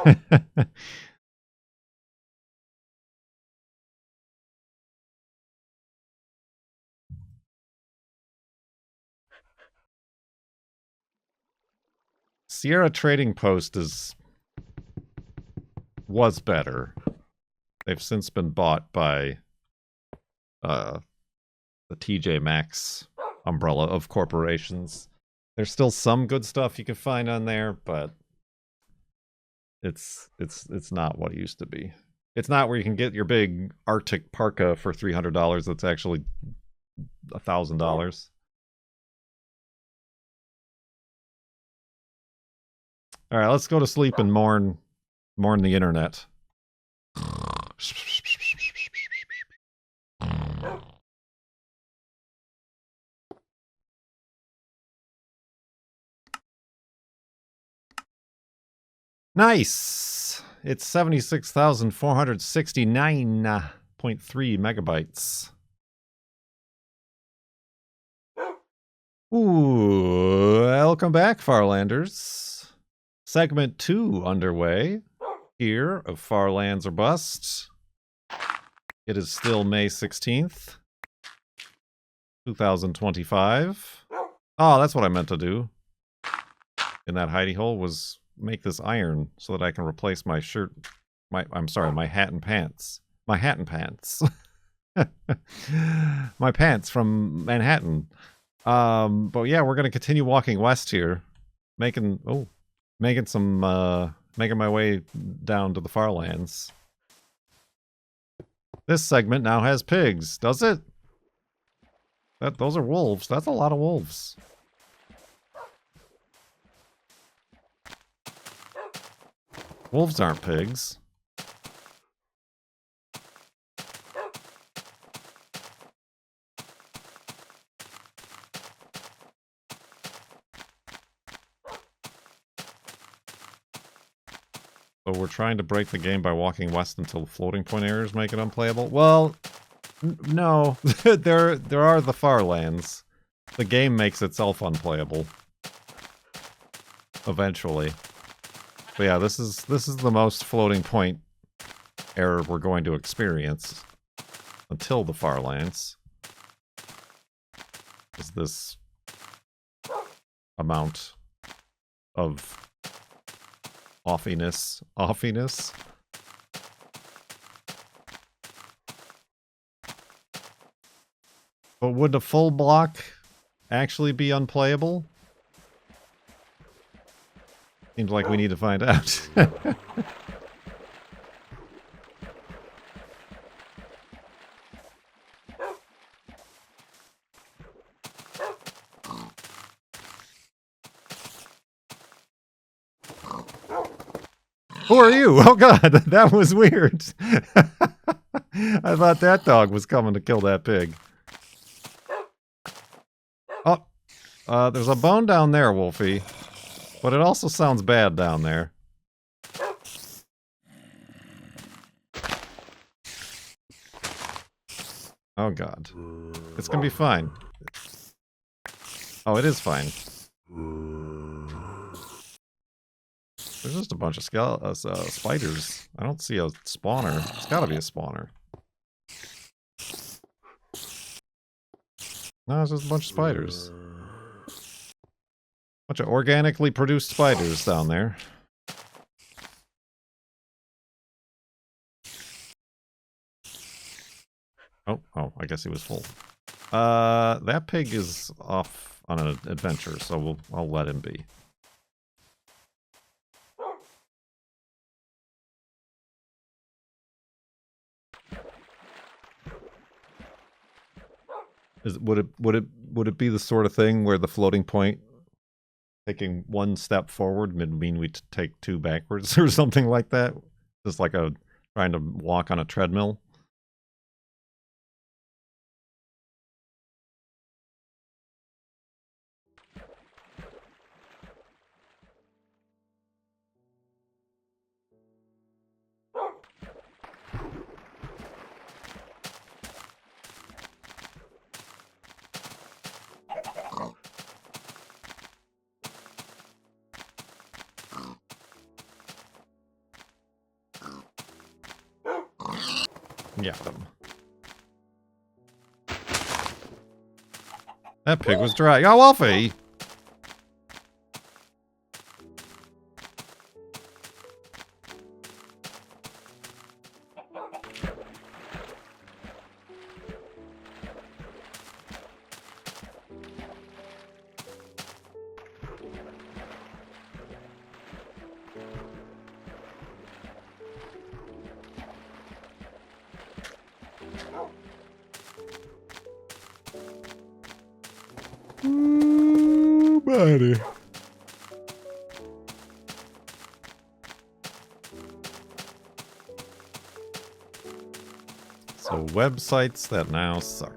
Sierra Trading Post was better. They've since been bought by the TJ Maxx umbrella of corporations. There's still some good stuff you can find on there, but it's not what it used to be. It's not where you can get your big Arctic parka for $300 that's actually $1,000. All right, let's go to sleep and mourn the internet. Nice. It's 76,469.3 megabytes. Ooh, welcome back, Farlanders. Segment 2 underway here of Farlands or Bust. It is still May 16th, 2025. Oh, that's what I meant to do in that hidey hole, was make this iron so that I can replace my shirt. I'm sorry, my hat and pants. My hat and pants. My pants from Manhattan. But yeah, we're gonna continue walking west here, making my way down to the Farlands. This segment now has pigs, does it? Those are wolves. That's a lot of wolves. Wolves aren't pigs. So we're trying to break the game by walking west until floating point errors make it unplayable? Well, no. there are the Farlands. The game makes itself unplayable. Eventually. But yeah, this is the most floating point error we're going to experience until the Farlands. Is this amount of offiness. But would a full block actually be unplayable? Seems like we need to find out. Who are you? Oh god, that was weird. I thought that dog was coming to kill that pig. Oh, there's a bone down there, Wolfie. But it also sounds bad down there. Oh god. It's gonna be fine. Oh, it is fine. There's just a bunch of spiders. I don't see a spawner. It's gotta be a spawner. No, it's just a bunch of spiders. Bunch of organically produced spiders down there. Oh, I guess he was full. That pig is off on an adventure, so I'll let him be. Would it be the sort of thing where the floating point taking one step forward would mean we take two backwards or something like that? Just like trying to walk on a treadmill? Got him. That pig was dry. Oh, Wolfie! Ooh, buddy. So websites that now suck.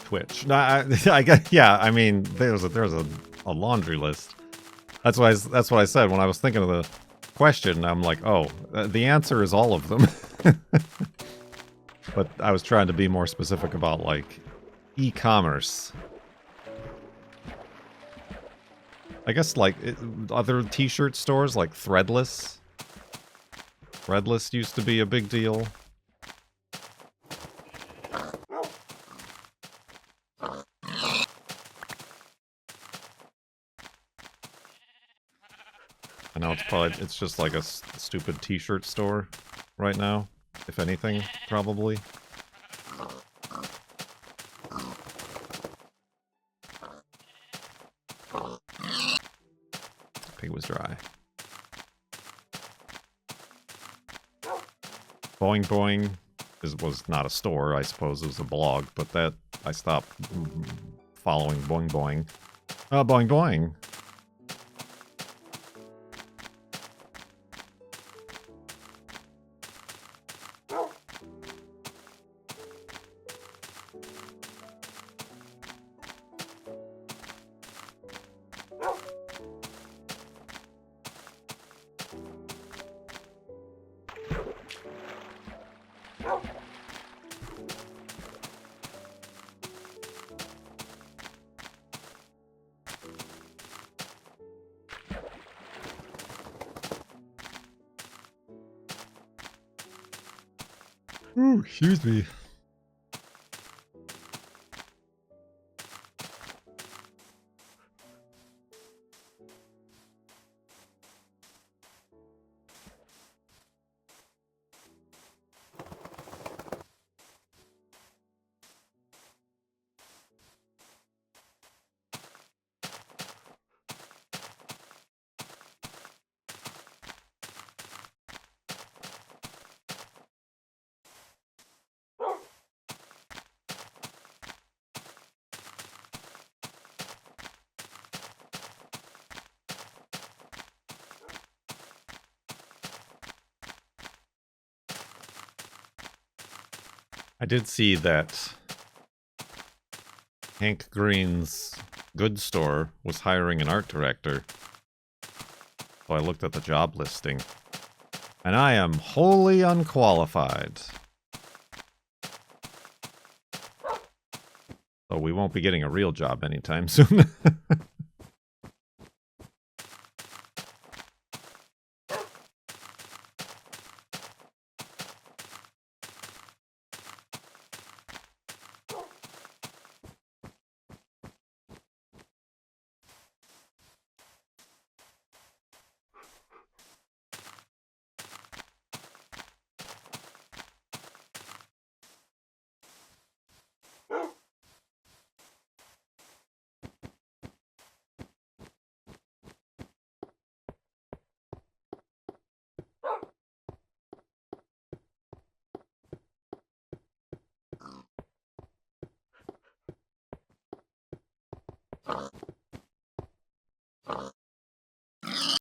Twitch. No, I guess, yeah. I mean, there's a laundry list. That's what I said when I was thinking of the question. I'm like, oh, the answer is all of them. But I was trying to be more specific about like e-commerce. I guess like other t-shirt stores like Threadless. Threadless used to be a big deal. I know it's just like a stupid t-shirt store right now, if anything, probably. Pig was dry. Boing Boing was not a store, I suppose it was a blog, but that I stopped following Boing Boing. Boing Boing. Ooh, excuse me. I did see that Hank Green's Good Store was hiring an art director. So I looked at the job listing. And I am wholly unqualified. So we won't be getting a real job anytime soon.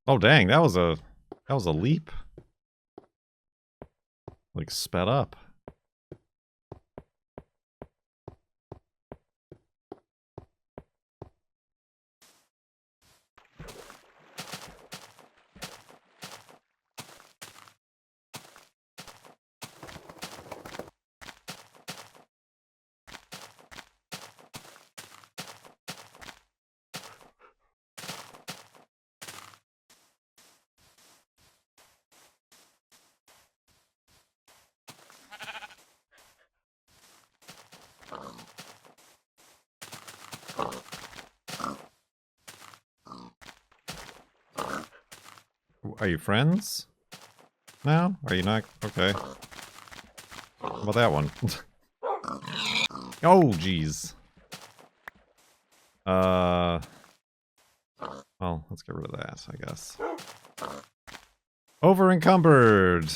Oh dang, that was a leap. Like sped up. Are you friends now? Are you not? Okay. How about that one? Oh, jeez. Well, let's get rid of that, I guess. Over encumbered.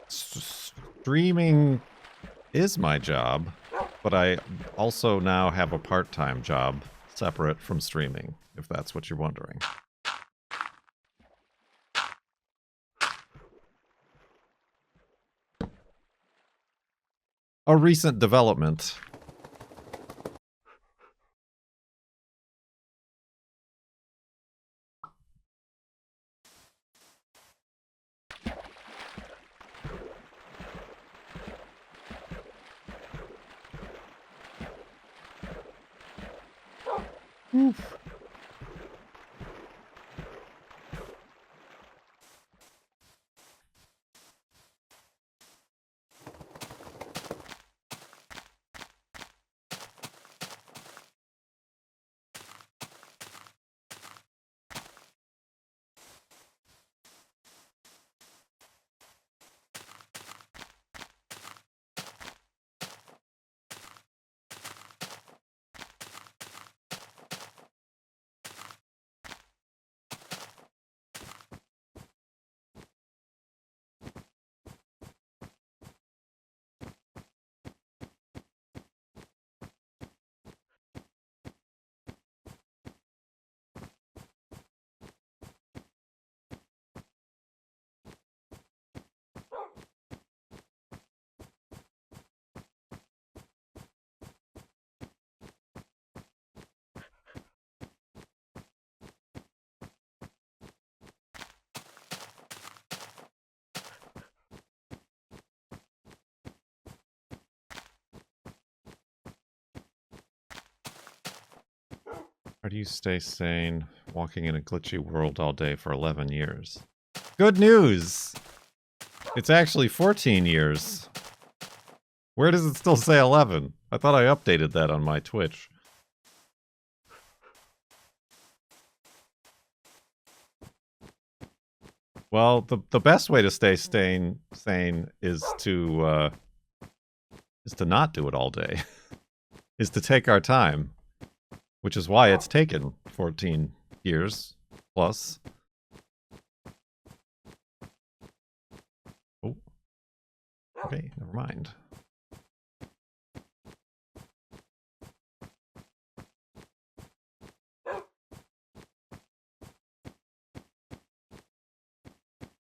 Streaming is my job, but I also now have a part-time job separate from streaming, if that's what you're wondering. A recent development. Oof. How do you stay sane walking in a glitchy world all day for 11 years? Good news! It's actually 14 years. Where does it still say 11? I thought I updated that on my Twitch. Well, the best way to stay sane is to not do it all day. Is to take our time. Which is why it's taken 14 years plus. Oh. Okay, never mind.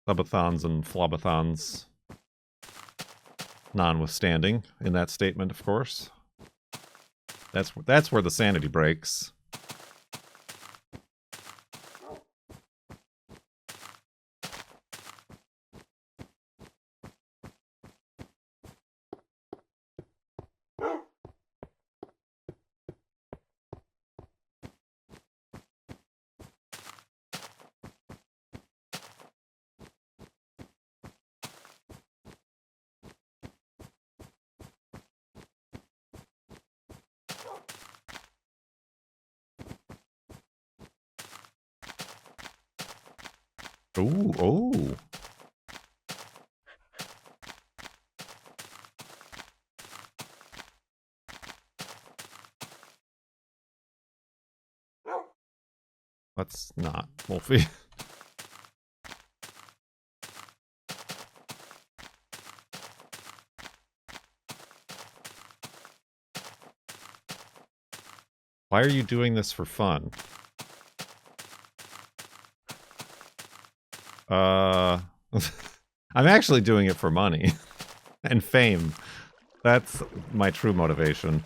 Subathons and flobathons notwithstanding in that statement, of course. That's where the sanity breaks. Ooh, oh. Let's not, Wolfie. Why are you doing this for fun? I'm actually doing it for money and fame. That's my true motivation.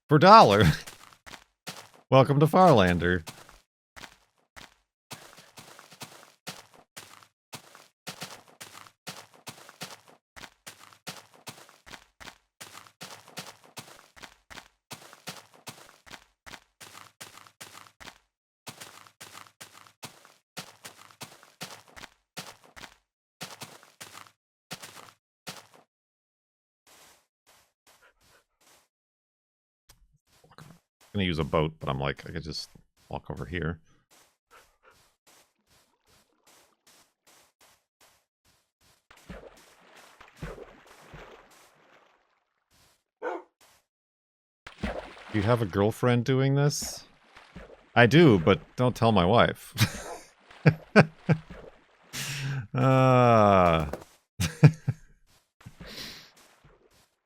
For dollar. Welcome to Farlander. I'm gonna use a boat, but I'm like, I could just walk over here. You have a girlfriend doing this? I do, but don't tell my wife. Ah.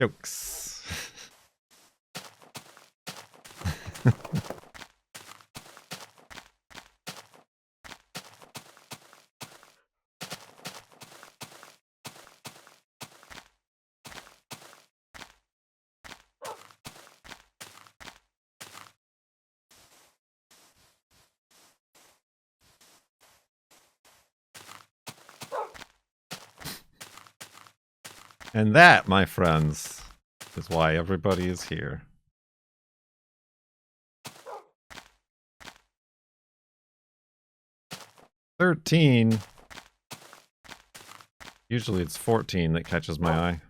Jokes. And that, my friends, is why everybody is here. $13. Usually it's 14 that catches my eye.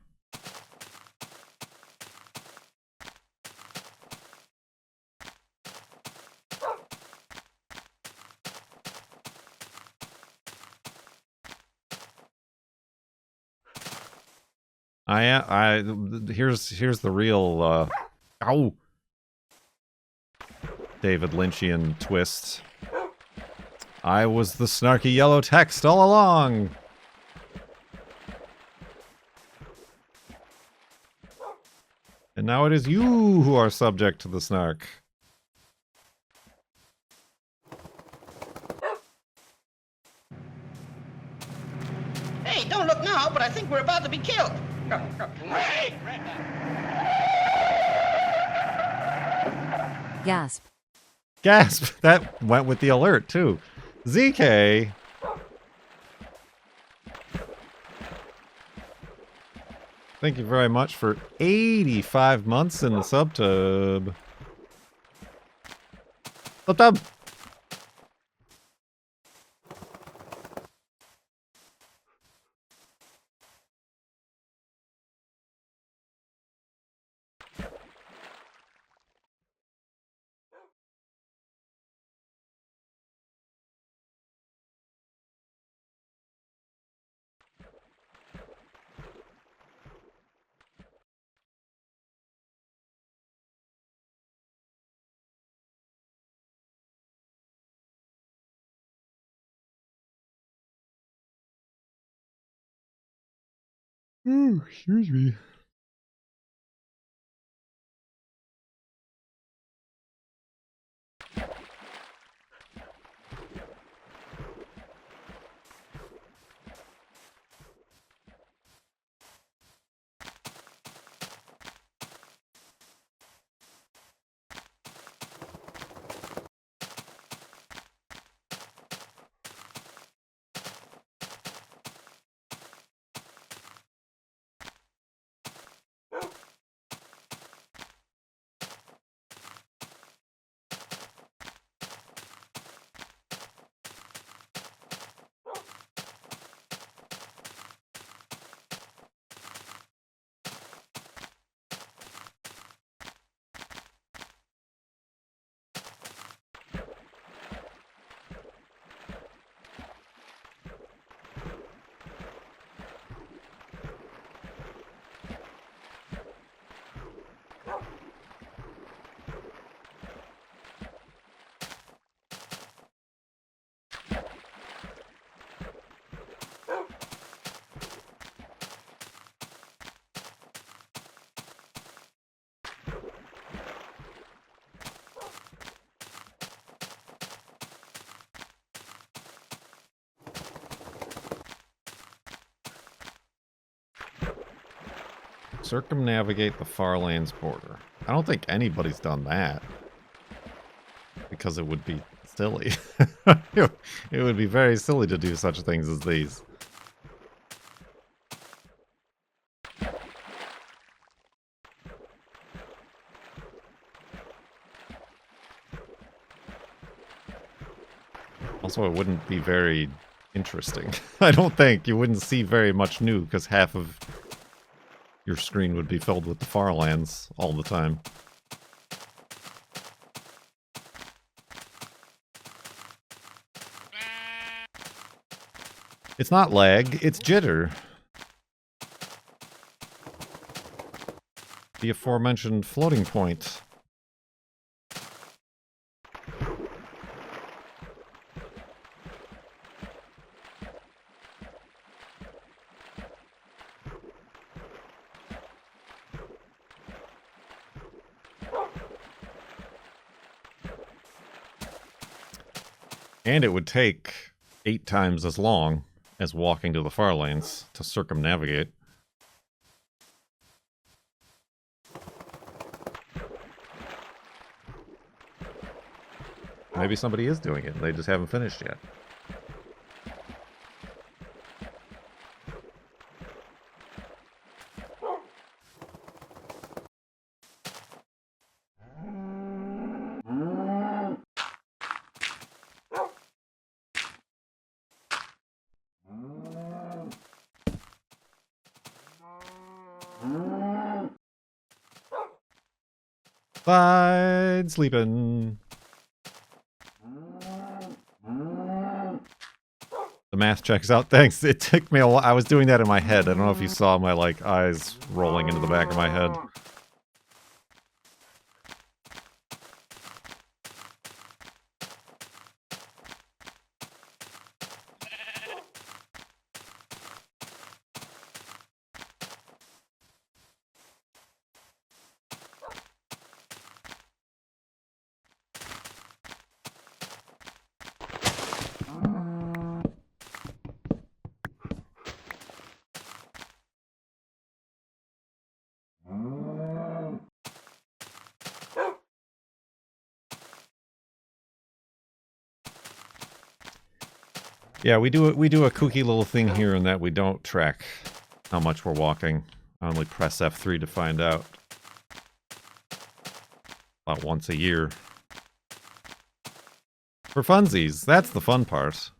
Here's the real ow, David Lynchian twist. I was the snarky yellow text all along. And now it is you who are subject to the snark. Hey, don't look now, but I think we're about to be killed. Gasp. Gasp! That went with the alert, too. ZK! Thank you very much for 85 months in the subtub. Subtub! Ooh, excuse me. Circumnavigate the Farlands border. I don't think anybody's done that. Because it would be silly. It would be very silly to do such things as these. Also, it wouldn't be very interesting. I don't think. You wouldn't see very much new, because half of your screen would be filled with the farlands all the time. It's not lag, it's jitter. The aforementioned floating point. And it would take 8 times as long as walking to the far lanes to circumnavigate. Maybe somebody is doing it, they just haven't finished yet. Fine, sleeping. The math checks out. Thanks. It took me a while. I was doing that in my head. I don't know if you saw my like eyes rolling into the back of my head. Yeah, we do a kooky little thing here in that we don't track how much we're walking. I only press F3 to find out. About once a year. For funsies, that's the fun part.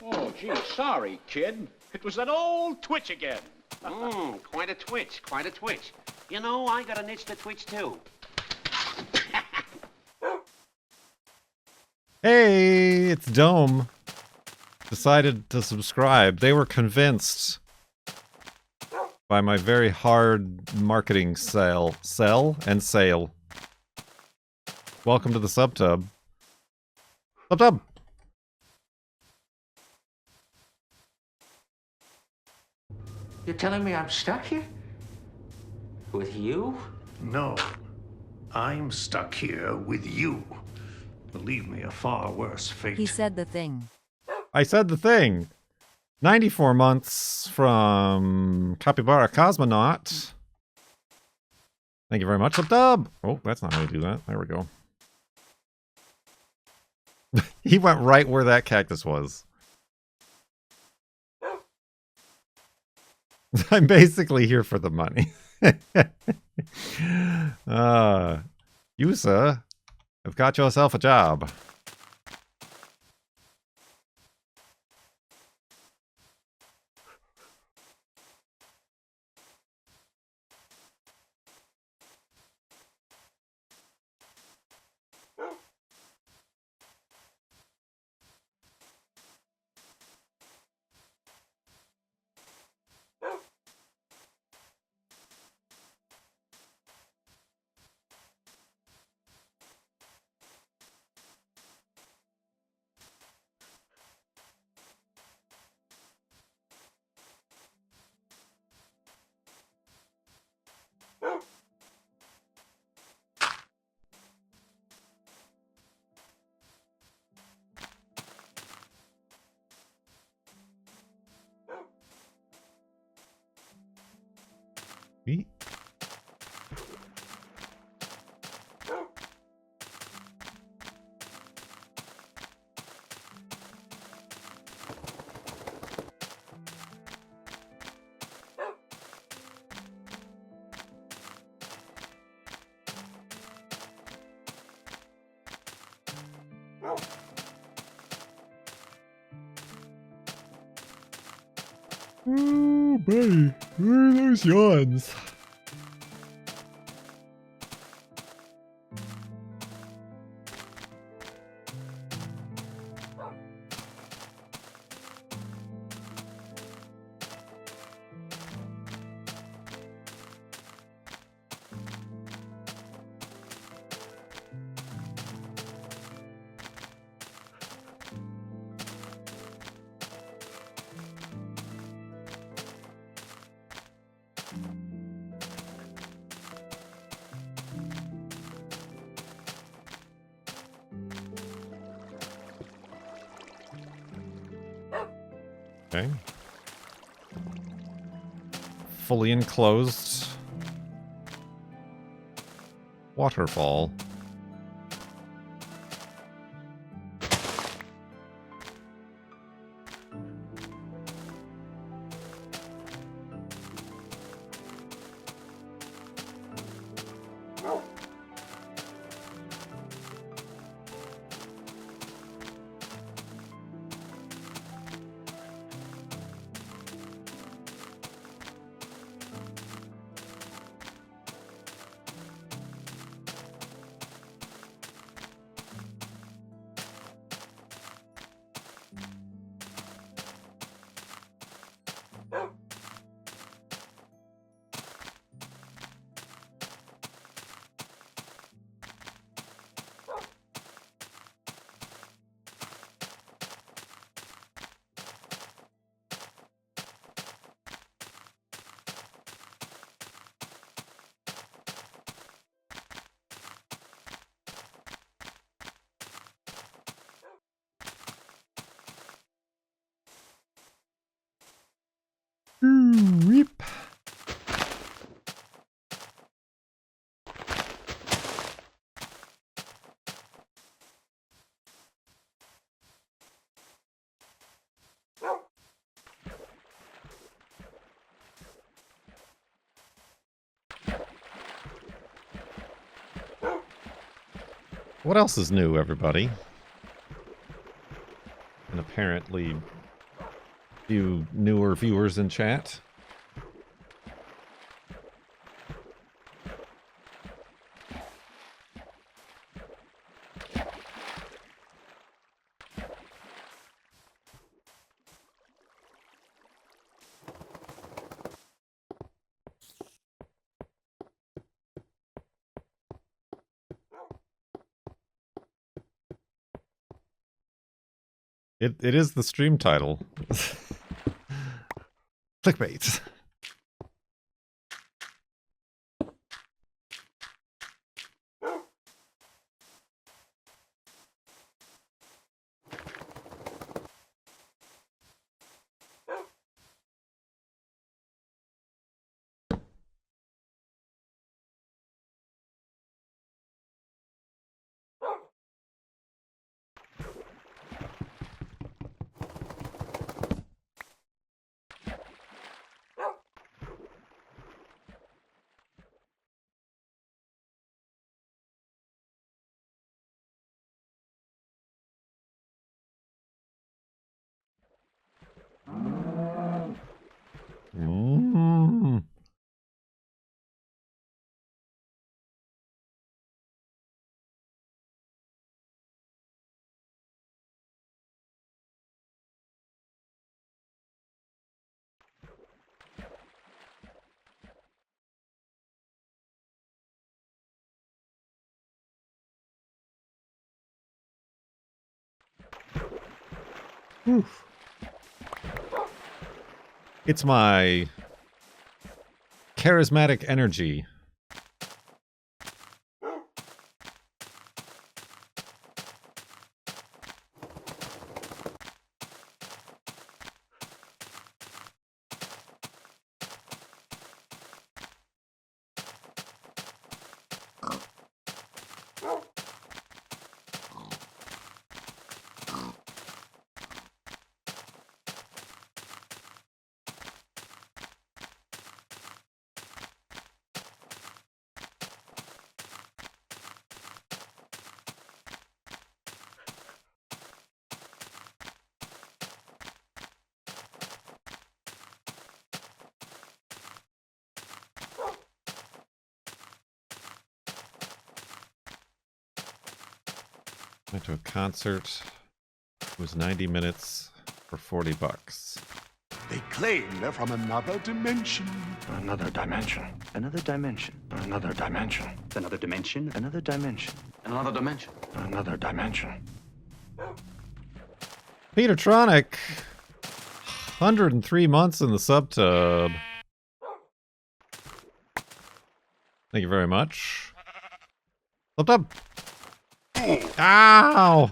Oh, gee, sorry, kid. It was that old twitch again. Quite a twitch, quite a twitch. You know, I got an itch to twitch too. Hey, it's Dome. Decided to subscribe. They were convinced by my very hard marketing sell and sale. Welcome to the subtub. Subtub! You're telling me I'm stuck here? With you? No, I'm stuck here with you. Believe me, a far worse fate. He said the thing. I said the thing. 94 months from Capybara Cosmonaut. Thank you very much, Subtub. Oh, that's not how you do that. There we go. He went right where that cactus was. I'm basically here for the money. You, sir, have got yourself a job. Eat. Oh, buddy, where are those yawns? Okay. Fully enclosed waterfall. Weep. What else is new, everybody? And apparently, few newer viewers in chat. It is the stream title. Clickbait. Mm. Oof. It's my charismatic energy. Went to a concert. It was 90 minutes for $40. They claim they're from another dimension. Another dimension. Another dimension. Another dimension. Another dimension. Another dimension. Another dimension. Another dimension. Petertronic. 103 months in the subtub. Thank you very much. Subtub. Ow!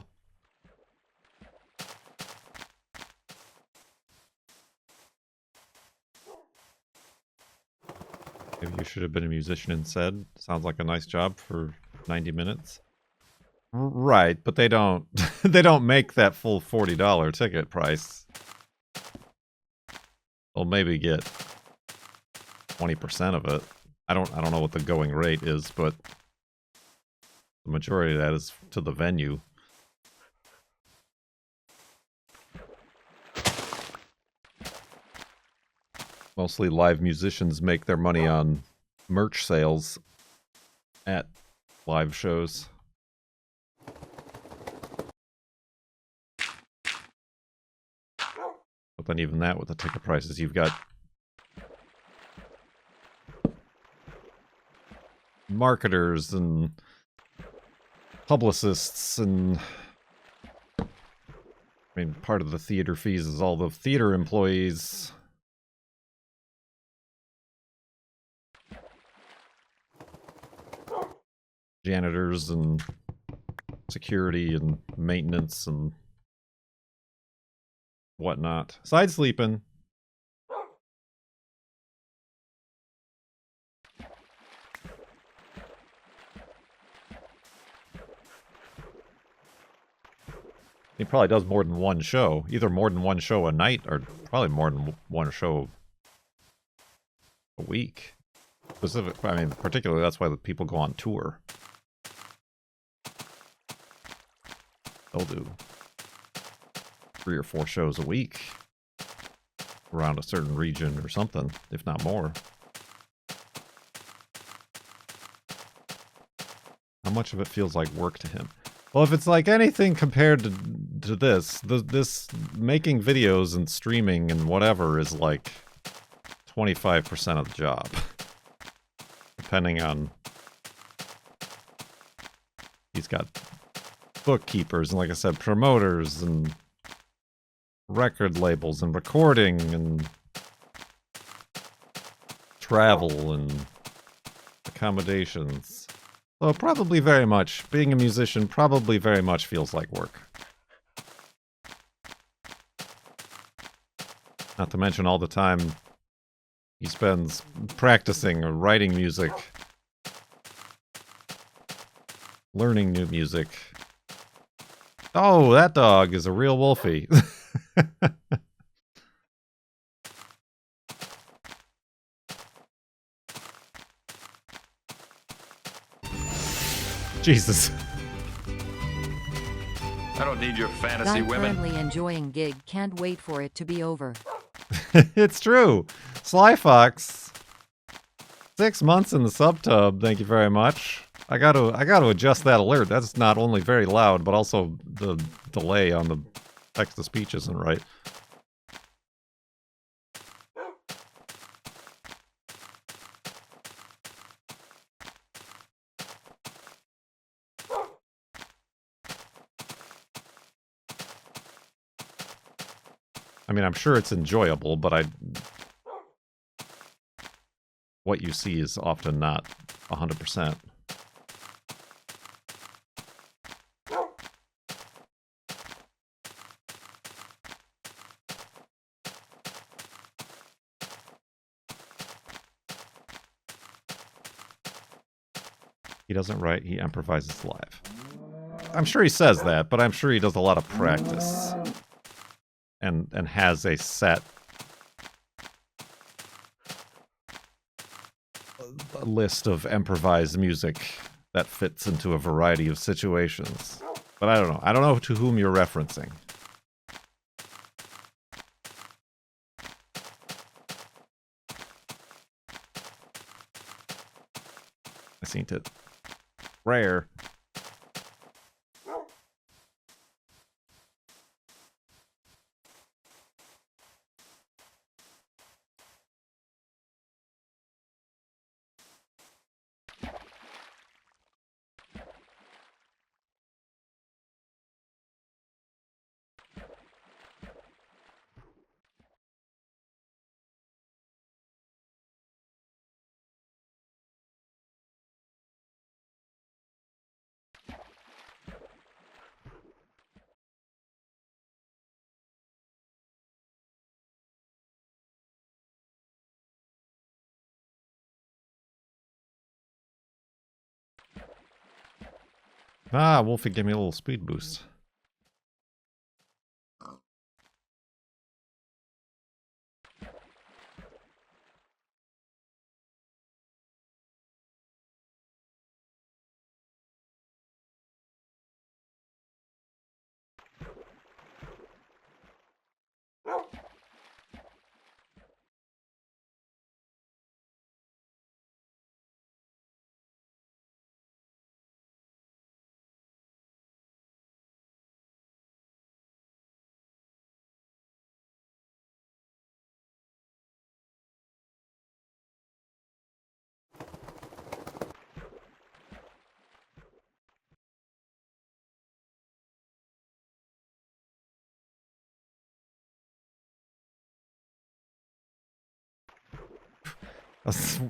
Maybe you should have been a musician instead. Sounds like a nice job for 90 minutes. Right, but they don't they don't make that full $40 ticket price. They'll maybe get 20% of it. I don't know what the going rate is, but the majority of that is to the venue. Mostly live musicians make their money on merch sales at live shows. But then even that with the ticket prices, you've got marketers and publicists and I mean part of the theater fees is all the theater employees. Janitors and security and maintenance and whatnot. Side sleeping. He probably does more than one show. Either more than one show a night or probably more than one show a week. I mean, particularly that's why the people go on tour. They'll do 3 or 4 shows a week around a certain region or something, if not more. How much of it feels like work to him? Well, if it's like anything compared to this making videos and streaming and whatever is like 25% of the job. Depending on... He's got bookkeepers and, like I said, promoters and record labels and recording and travel and accommodations. So probably very much, being a musician probably very much feels like work. Not to mention all the time he spends practicing or writing music, learning new music. Oh, that dog is a real wolfie. Jesus. I don't need your fantasy Guy women. currently enjoying gig, can't wait for it to be over. It's true. Sly Fox. 6 months in the subtub, thank you very much. I gotta adjust that alert. That's not only very loud, but also the delay on the text-to-speech isn't right. I mean, I'm sure it's enjoyable, but what you see is often not 100%. He doesn't write, he improvises live. I'm sure he says that, but I'm sure he does a lot of practice. And has a set list of improvised music that fits into a variety of situations. But I don't know. I don't know to whom you're referencing. I seen it. Rare. Ah, Wolfie gave me a little speed boost.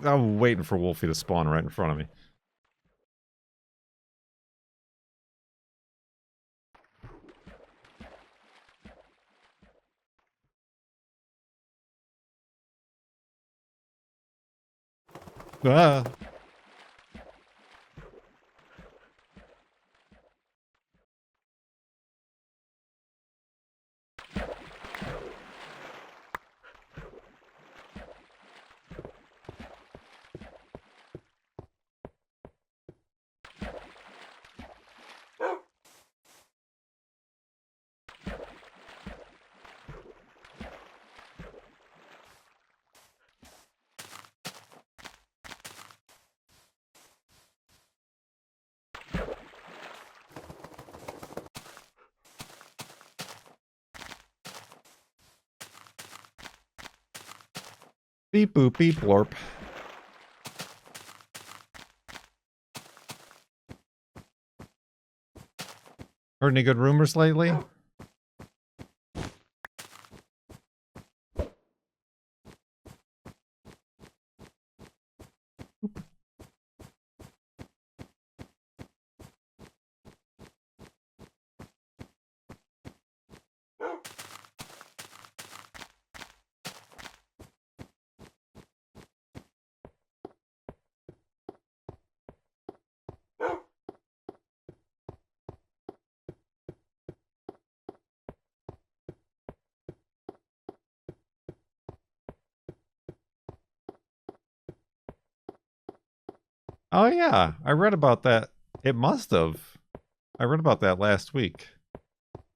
I'm waiting for Wolfie to spawn right in front of me. Ah. Beep boop beep blorp. Heard any good rumors lately? Oh yeah, I read about that. It must have. I read about that last week.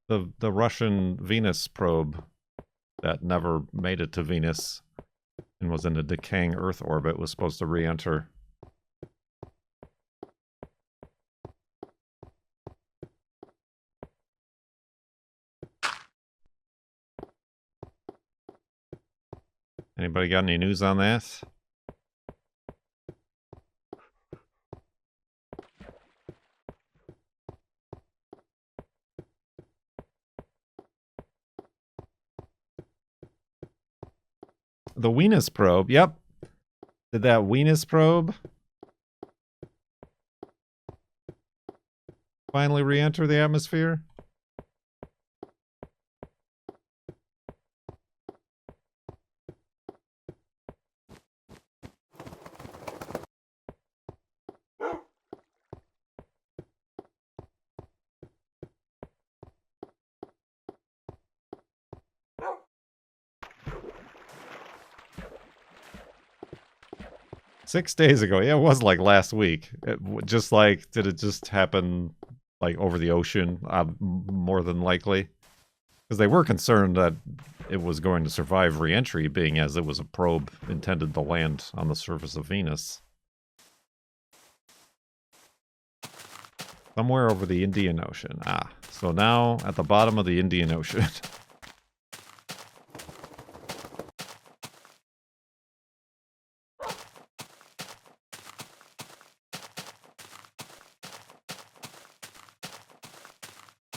The Russian Venus probe that never made it to Venus and was in a decaying Earth orbit was supposed to re-enter. Anybody got any news on that? The Venus probe, yep. Did that Venus probe finally re-enter the atmosphere? Six days ago. Yeah, it was like last week. Just like, did it just happen like over the ocean? More than likely. Because they were concerned that it was going to survive re-entry, being as it was a probe intended to land on the surface of Venus. Somewhere over the Indian Ocean. Ah, so now at the bottom of the Indian Ocean.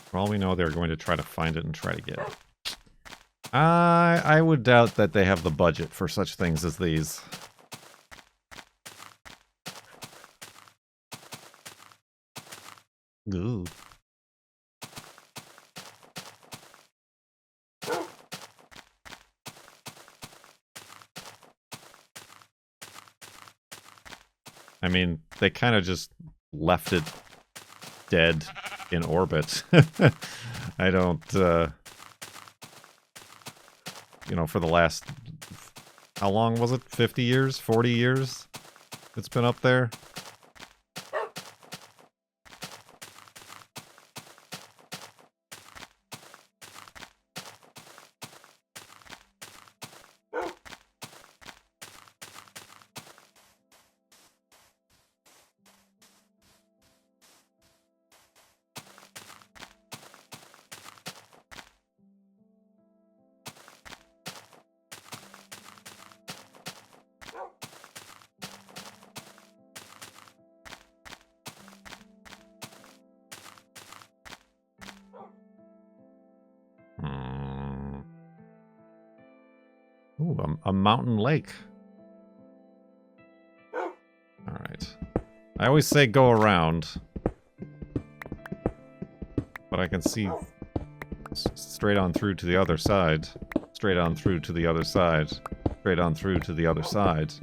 For all we know, they're going to try to find it and try to get it. I would doubt that they have the budget for such things as these. Ooh. I mean, they kind of just left it dead in orbit. I don't, you know, for the last, how long was it? 50 years? 40 years? It's been up there? Ooh, a mountain lake. Alright. I always say go around. But I can see straight on through to the other side. Straight on through to the other side. Straight on through to the other side.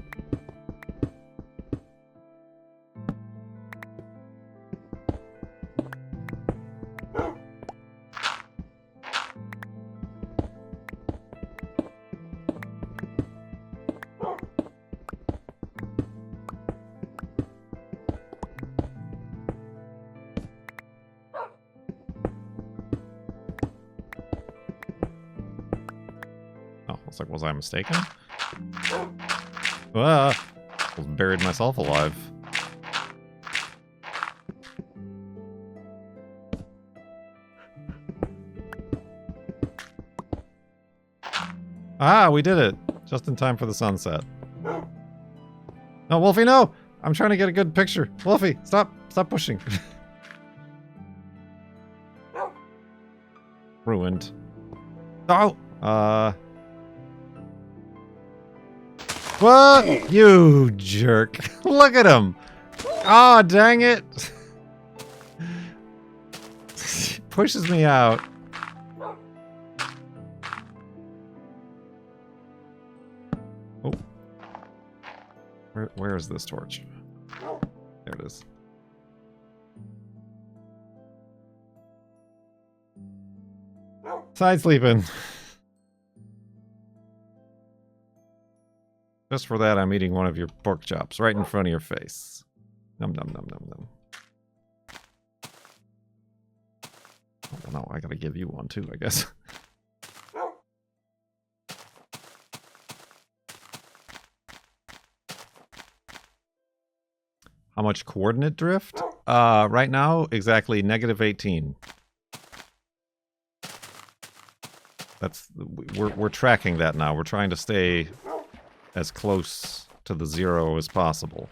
It's like, was I mistaken? Ah! I buried myself alive. Ah, we did it! Just in time for the sunset. No, Wolfie, no! I'm trying to get a good picture. Wolfie, stop! Stop pushing. Ruined. Oh! What? You jerk. Look at him. Oh, dang it. Pushes me out. Oh. Where is this torch? There it is. Side sleeping. Just for that, I'm eating one of your pork chops right in front of your face. Num num num num num. Oh, no, I gotta give you one too, I guess. How much coordinate drift? Right now, exactly -18. That's we're tracking that now. We're trying to stay as close to the 0 as possible.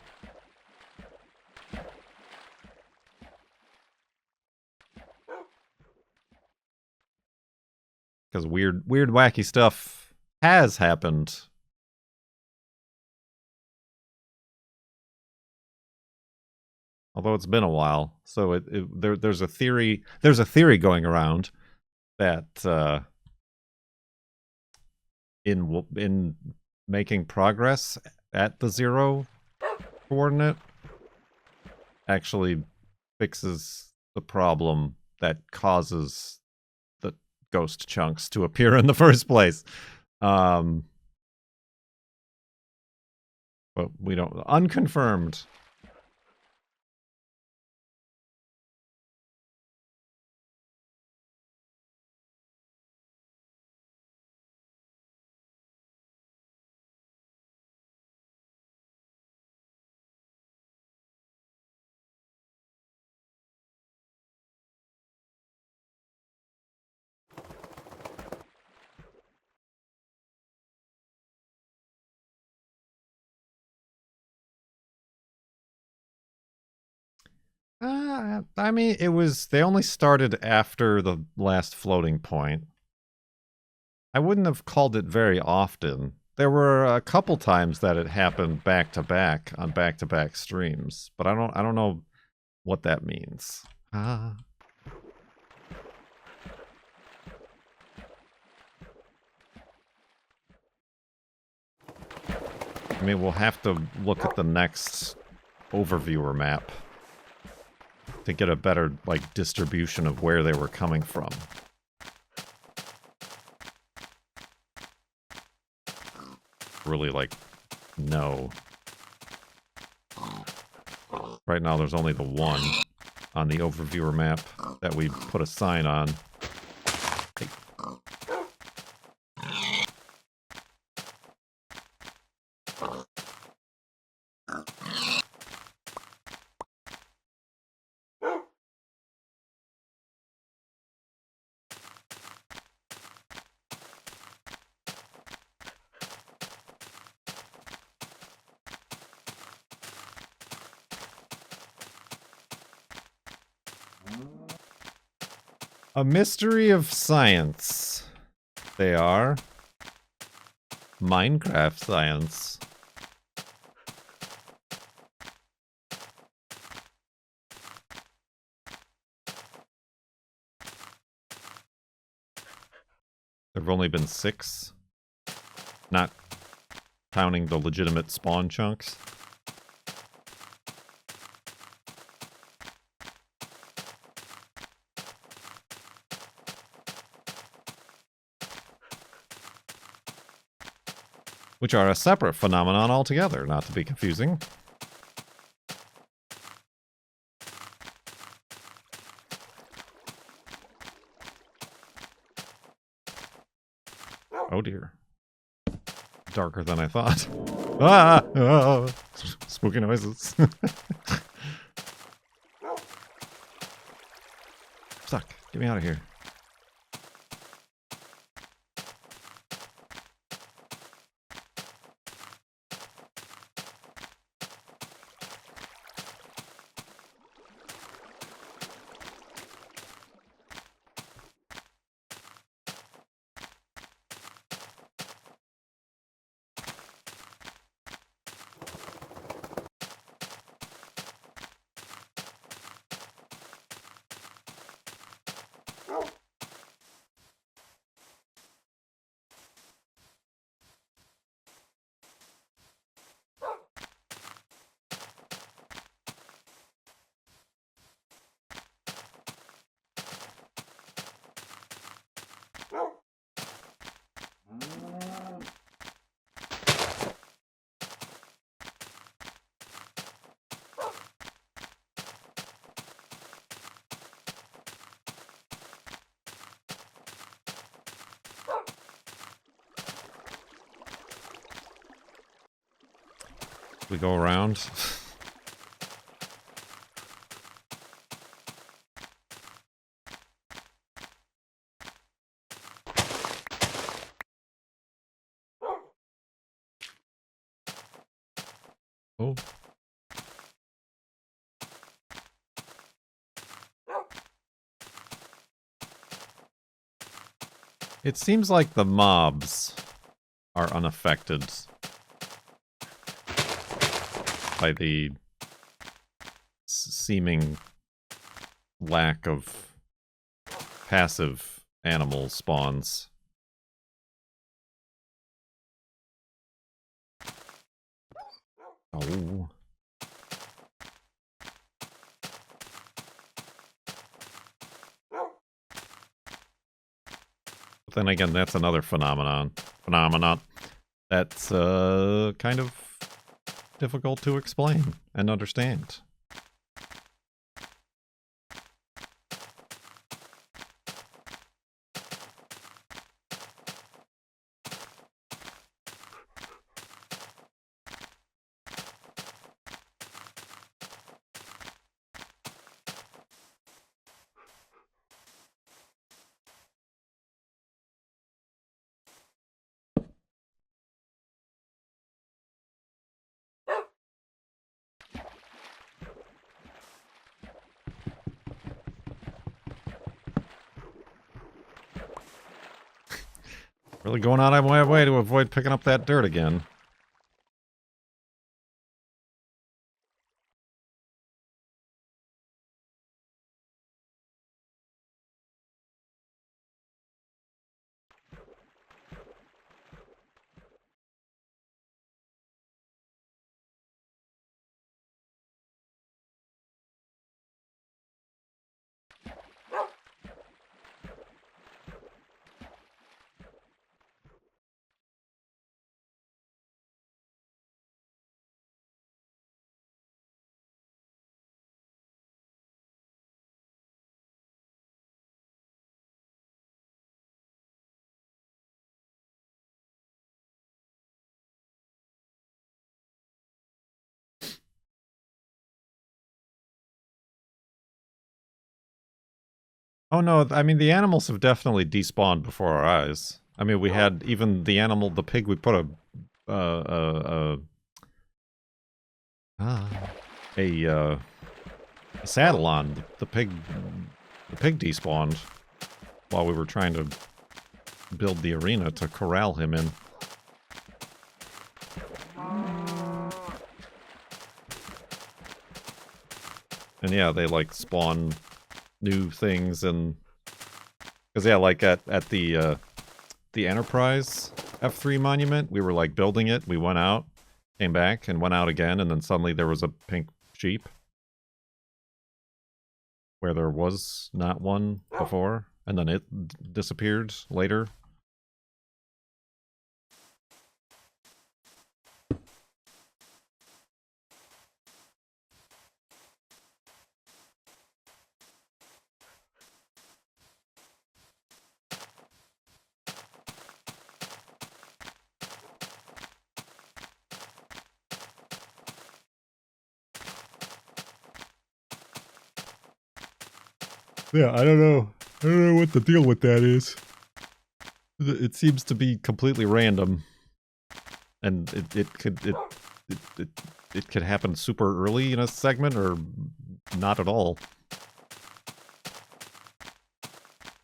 Because weird, wacky stuff has happened. Although it's been a while, so there's a theory going around that in making progress at the 0 coordinate actually fixes the problem that causes the ghost chunks to appear in the first place. But we don't, unconfirmed. I mean, they only started after the last floating point. I wouldn't have called it very often. There were a couple times that it happened back to back on back to back streams, but I don't know what that means. I mean, we'll have to look at the next overviewer map. to get a better, like, distribution of where they were coming from. Really, like, no. Right now there's only the one on the overviewer map that we put a sign on. Hey. A mystery of science. They are. Minecraft science. There've only been 6. Not counting the legitimate spawn chunks. Which are a separate phenomenon altogether, not to be confusing. Oh dear. Darker than I thought. Ah! Ah! Spooky noises. Suck. Get me out of here. We go around. Oh. It seems like the mobs are unaffected by the seeming lack of passive animal spawns. Oh. But then again, that's another phenomenon that's kind of difficult to explain and understand. Really going out of my way to avoid picking up that dirt again. Oh no, I mean the animals have definitely despawned before our eyes. I mean we had even the animal, the pig we put a saddle on. The pig despawned while we were trying to build the arena to corral him in. And yeah, they like spawn new things, and because yeah, like at the Enterprise F3 monument, we were like building it. We went out, came back, and went out again, and then suddenly there was a pink sheep where there was not one before, and then it disappeared later. Yeah, I don't know. I don't know what the deal with that is. It seems to be completely random, and it could happen super early in a segment or not at all.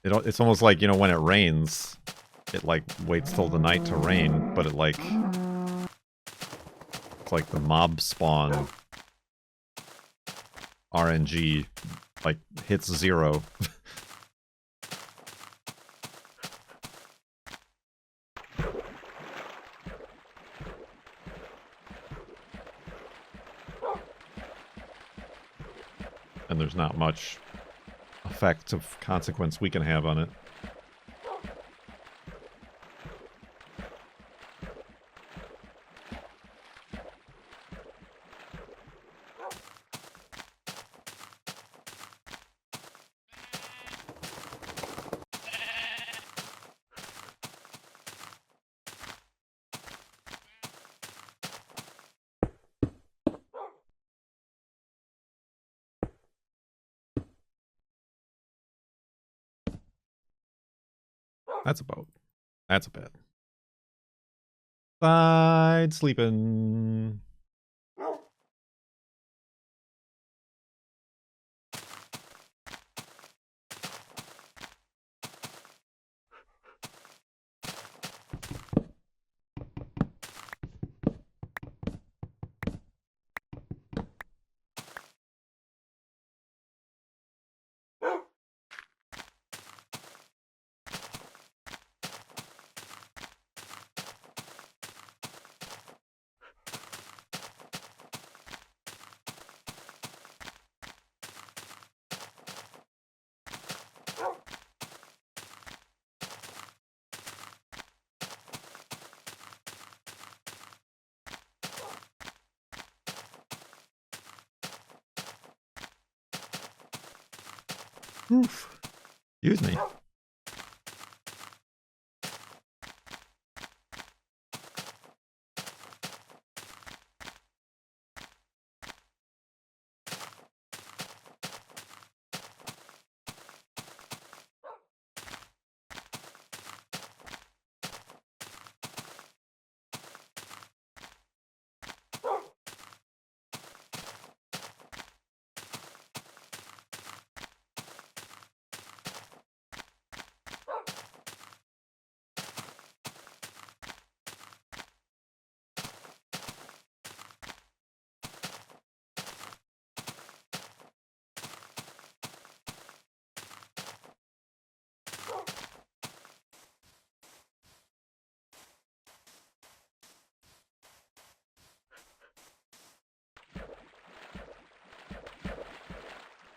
It's almost like, you know, when it rains, it like waits till the night to rain, but it like it's like the mob spawn RNG like hits 0. And there's not much effect of consequence we can have on it. That's a boat. That's a bed. Side sleeping. Oof. Excuse me.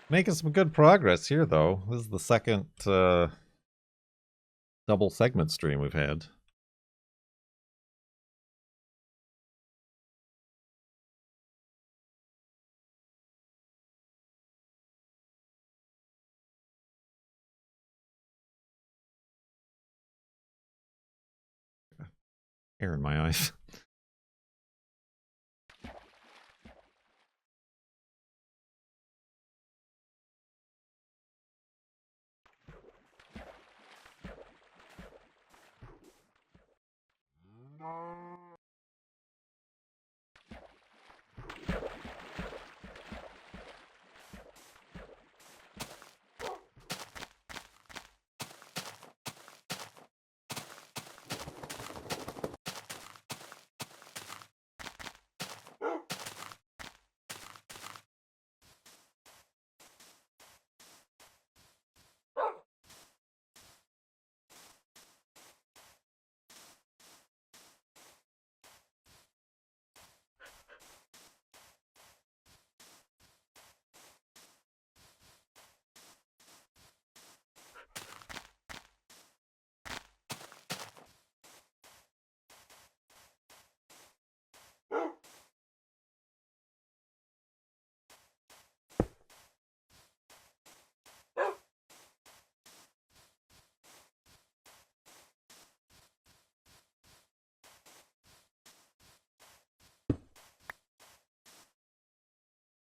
Making some good progress here, though. This is the second double segment stream we've had. Hair in my eyes.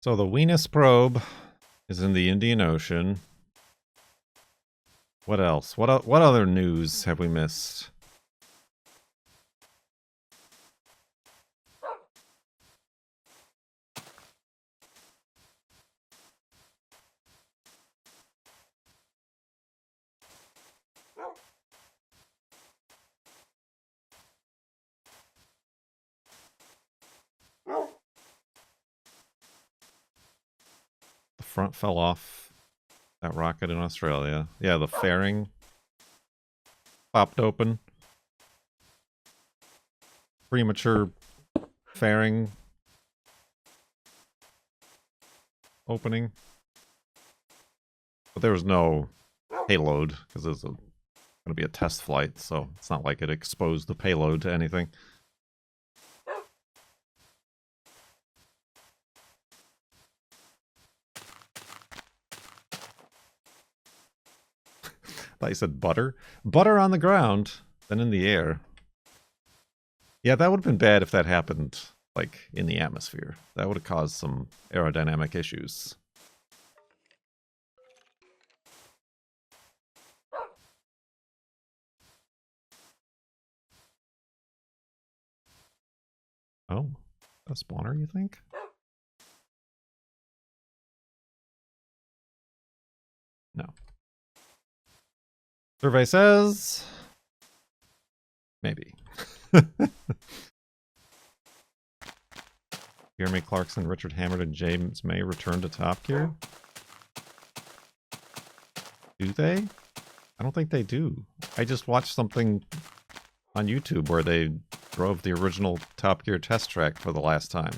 So the Venus probe is in the Indian Ocean. What else? What other news have we missed? The front fell off that rocket in Australia. Yeah, the fairing popped open. Premature fairing opening. But there was no payload because it was going to be a test flight, so it's not like it exposed the payload to anything. I thought you said butter. Butter on the ground, then in the air. Yeah, that would have been bad if that happened, like, in the atmosphere. That would have caused some aerodynamic issues. Oh, a spawner, you think? No. Survey says... maybe. Jeremy Clarkson, Richard Hammond, and James May return to Top Gear? Do they? I don't think they do. I just watched something on YouTube where they drove the original Top Gear test track for the last time.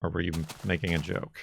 Or were you making a joke?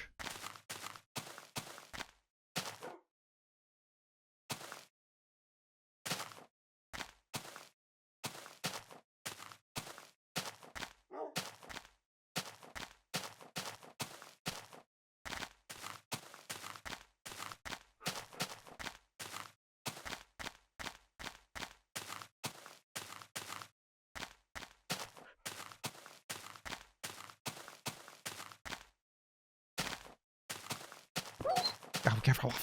Oh, careful.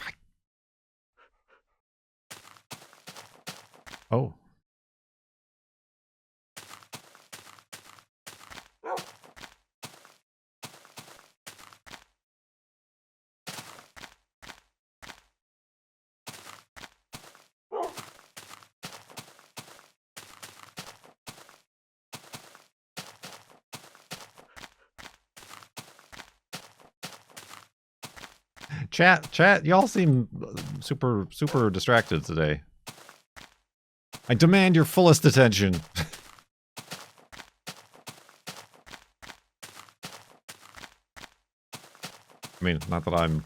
Oh. Chat, y'all seem super distracted today. I demand your fullest attention. I mean, not that I'm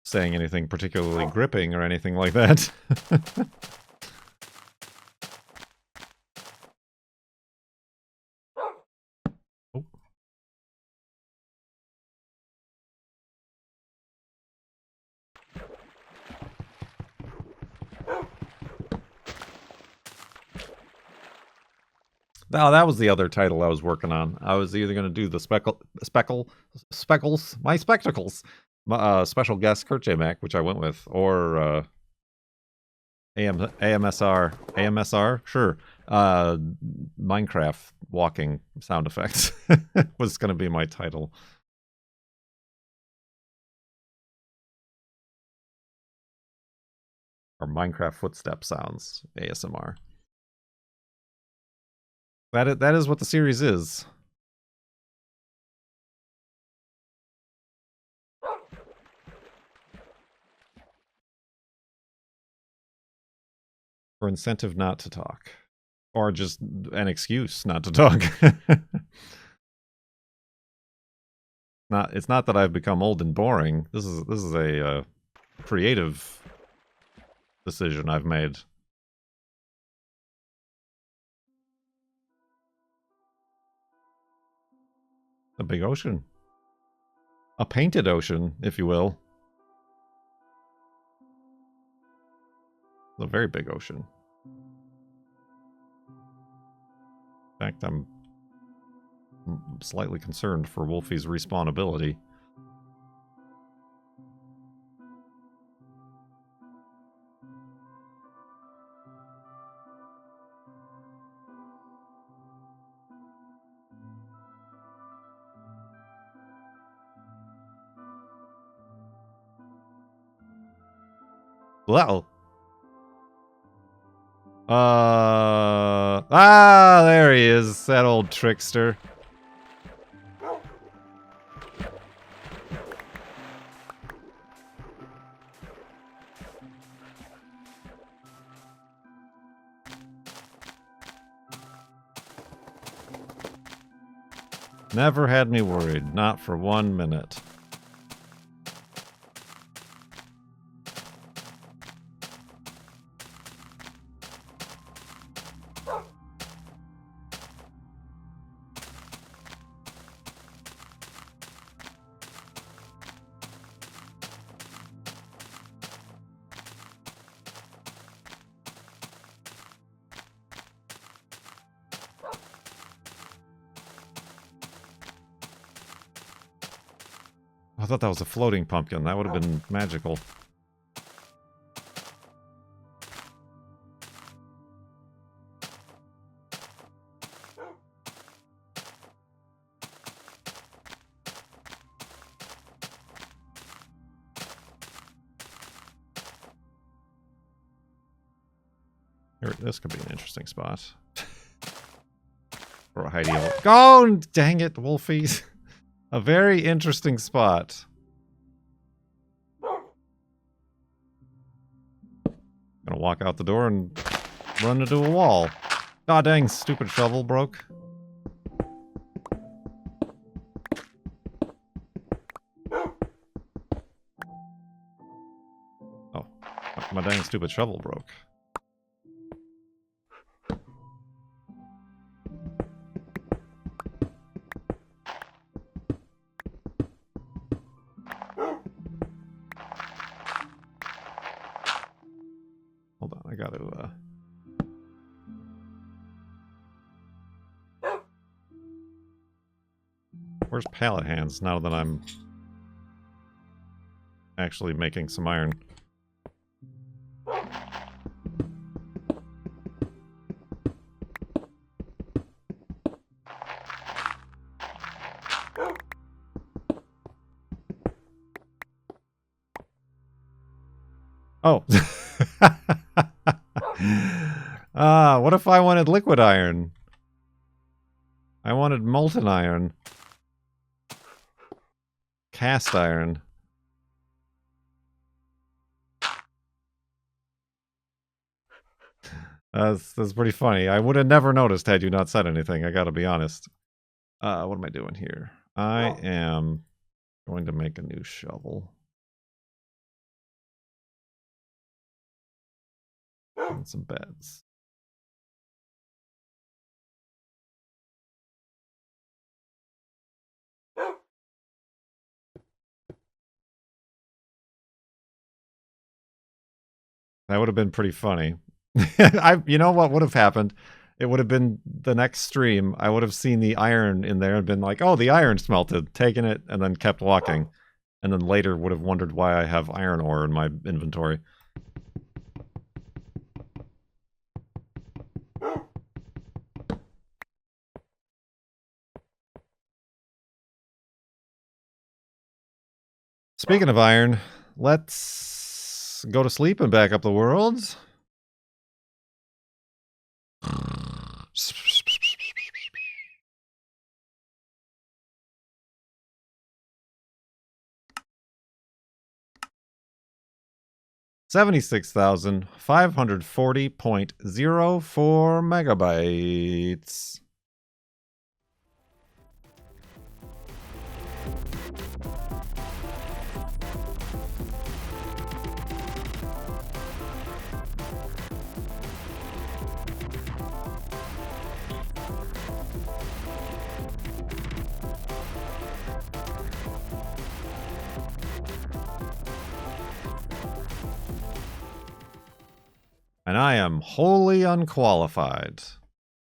saying anything particularly gripping or anything like that. Oh. Oh, that was the other title I was working on. I was either going to do the Speckles, My Spectacles, special guest Kurt J. Mac, which I went with, or AMSR, sure. Minecraft walking sound effects was going to be my title. Or Minecraft footstep sounds, ASMR. That is what the series is. For incentive not to talk. Or just an excuse not to talk. It's not that I've become old and boring. This is a creative decision I've made. A big ocean. A painted ocean, if you will. A very big ocean. In fact, I'm slightly concerned for Wolfie's respawnability. Well. There he is, that old trickster. Never had me worried, not for 1 minute. I thought that was a floating pumpkin. That would have been magical. Here, this could be an interesting spot. For a hidey hole. Oh, dang it, Wolfie. A very interesting spot. Gonna walk out the door and run into a wall. Aw, dang, stupid shovel broke. Oh, my dang stupid shovel broke. Hold on, I gotta, Where's pallet hands now that I'm actually making some iron? Oh. What if I wanted liquid iron? I wanted molten iron. Cast iron. That's pretty funny. I would have never noticed had you not said anything, I gotta be honest. What am I doing here? I am going to make a new shovel. And some beds. That would have been pretty funny. You know what would have happened it would have been the next stream. I would have seen the iron in there and been like, oh, the iron smelted, taken it, and then kept walking. And then later would have wondered why I have iron ore in my inventory. Speaking of iron, let's go to sleep and back up the worlds. $76,540.04 megabytes. And I am wholly unqualified.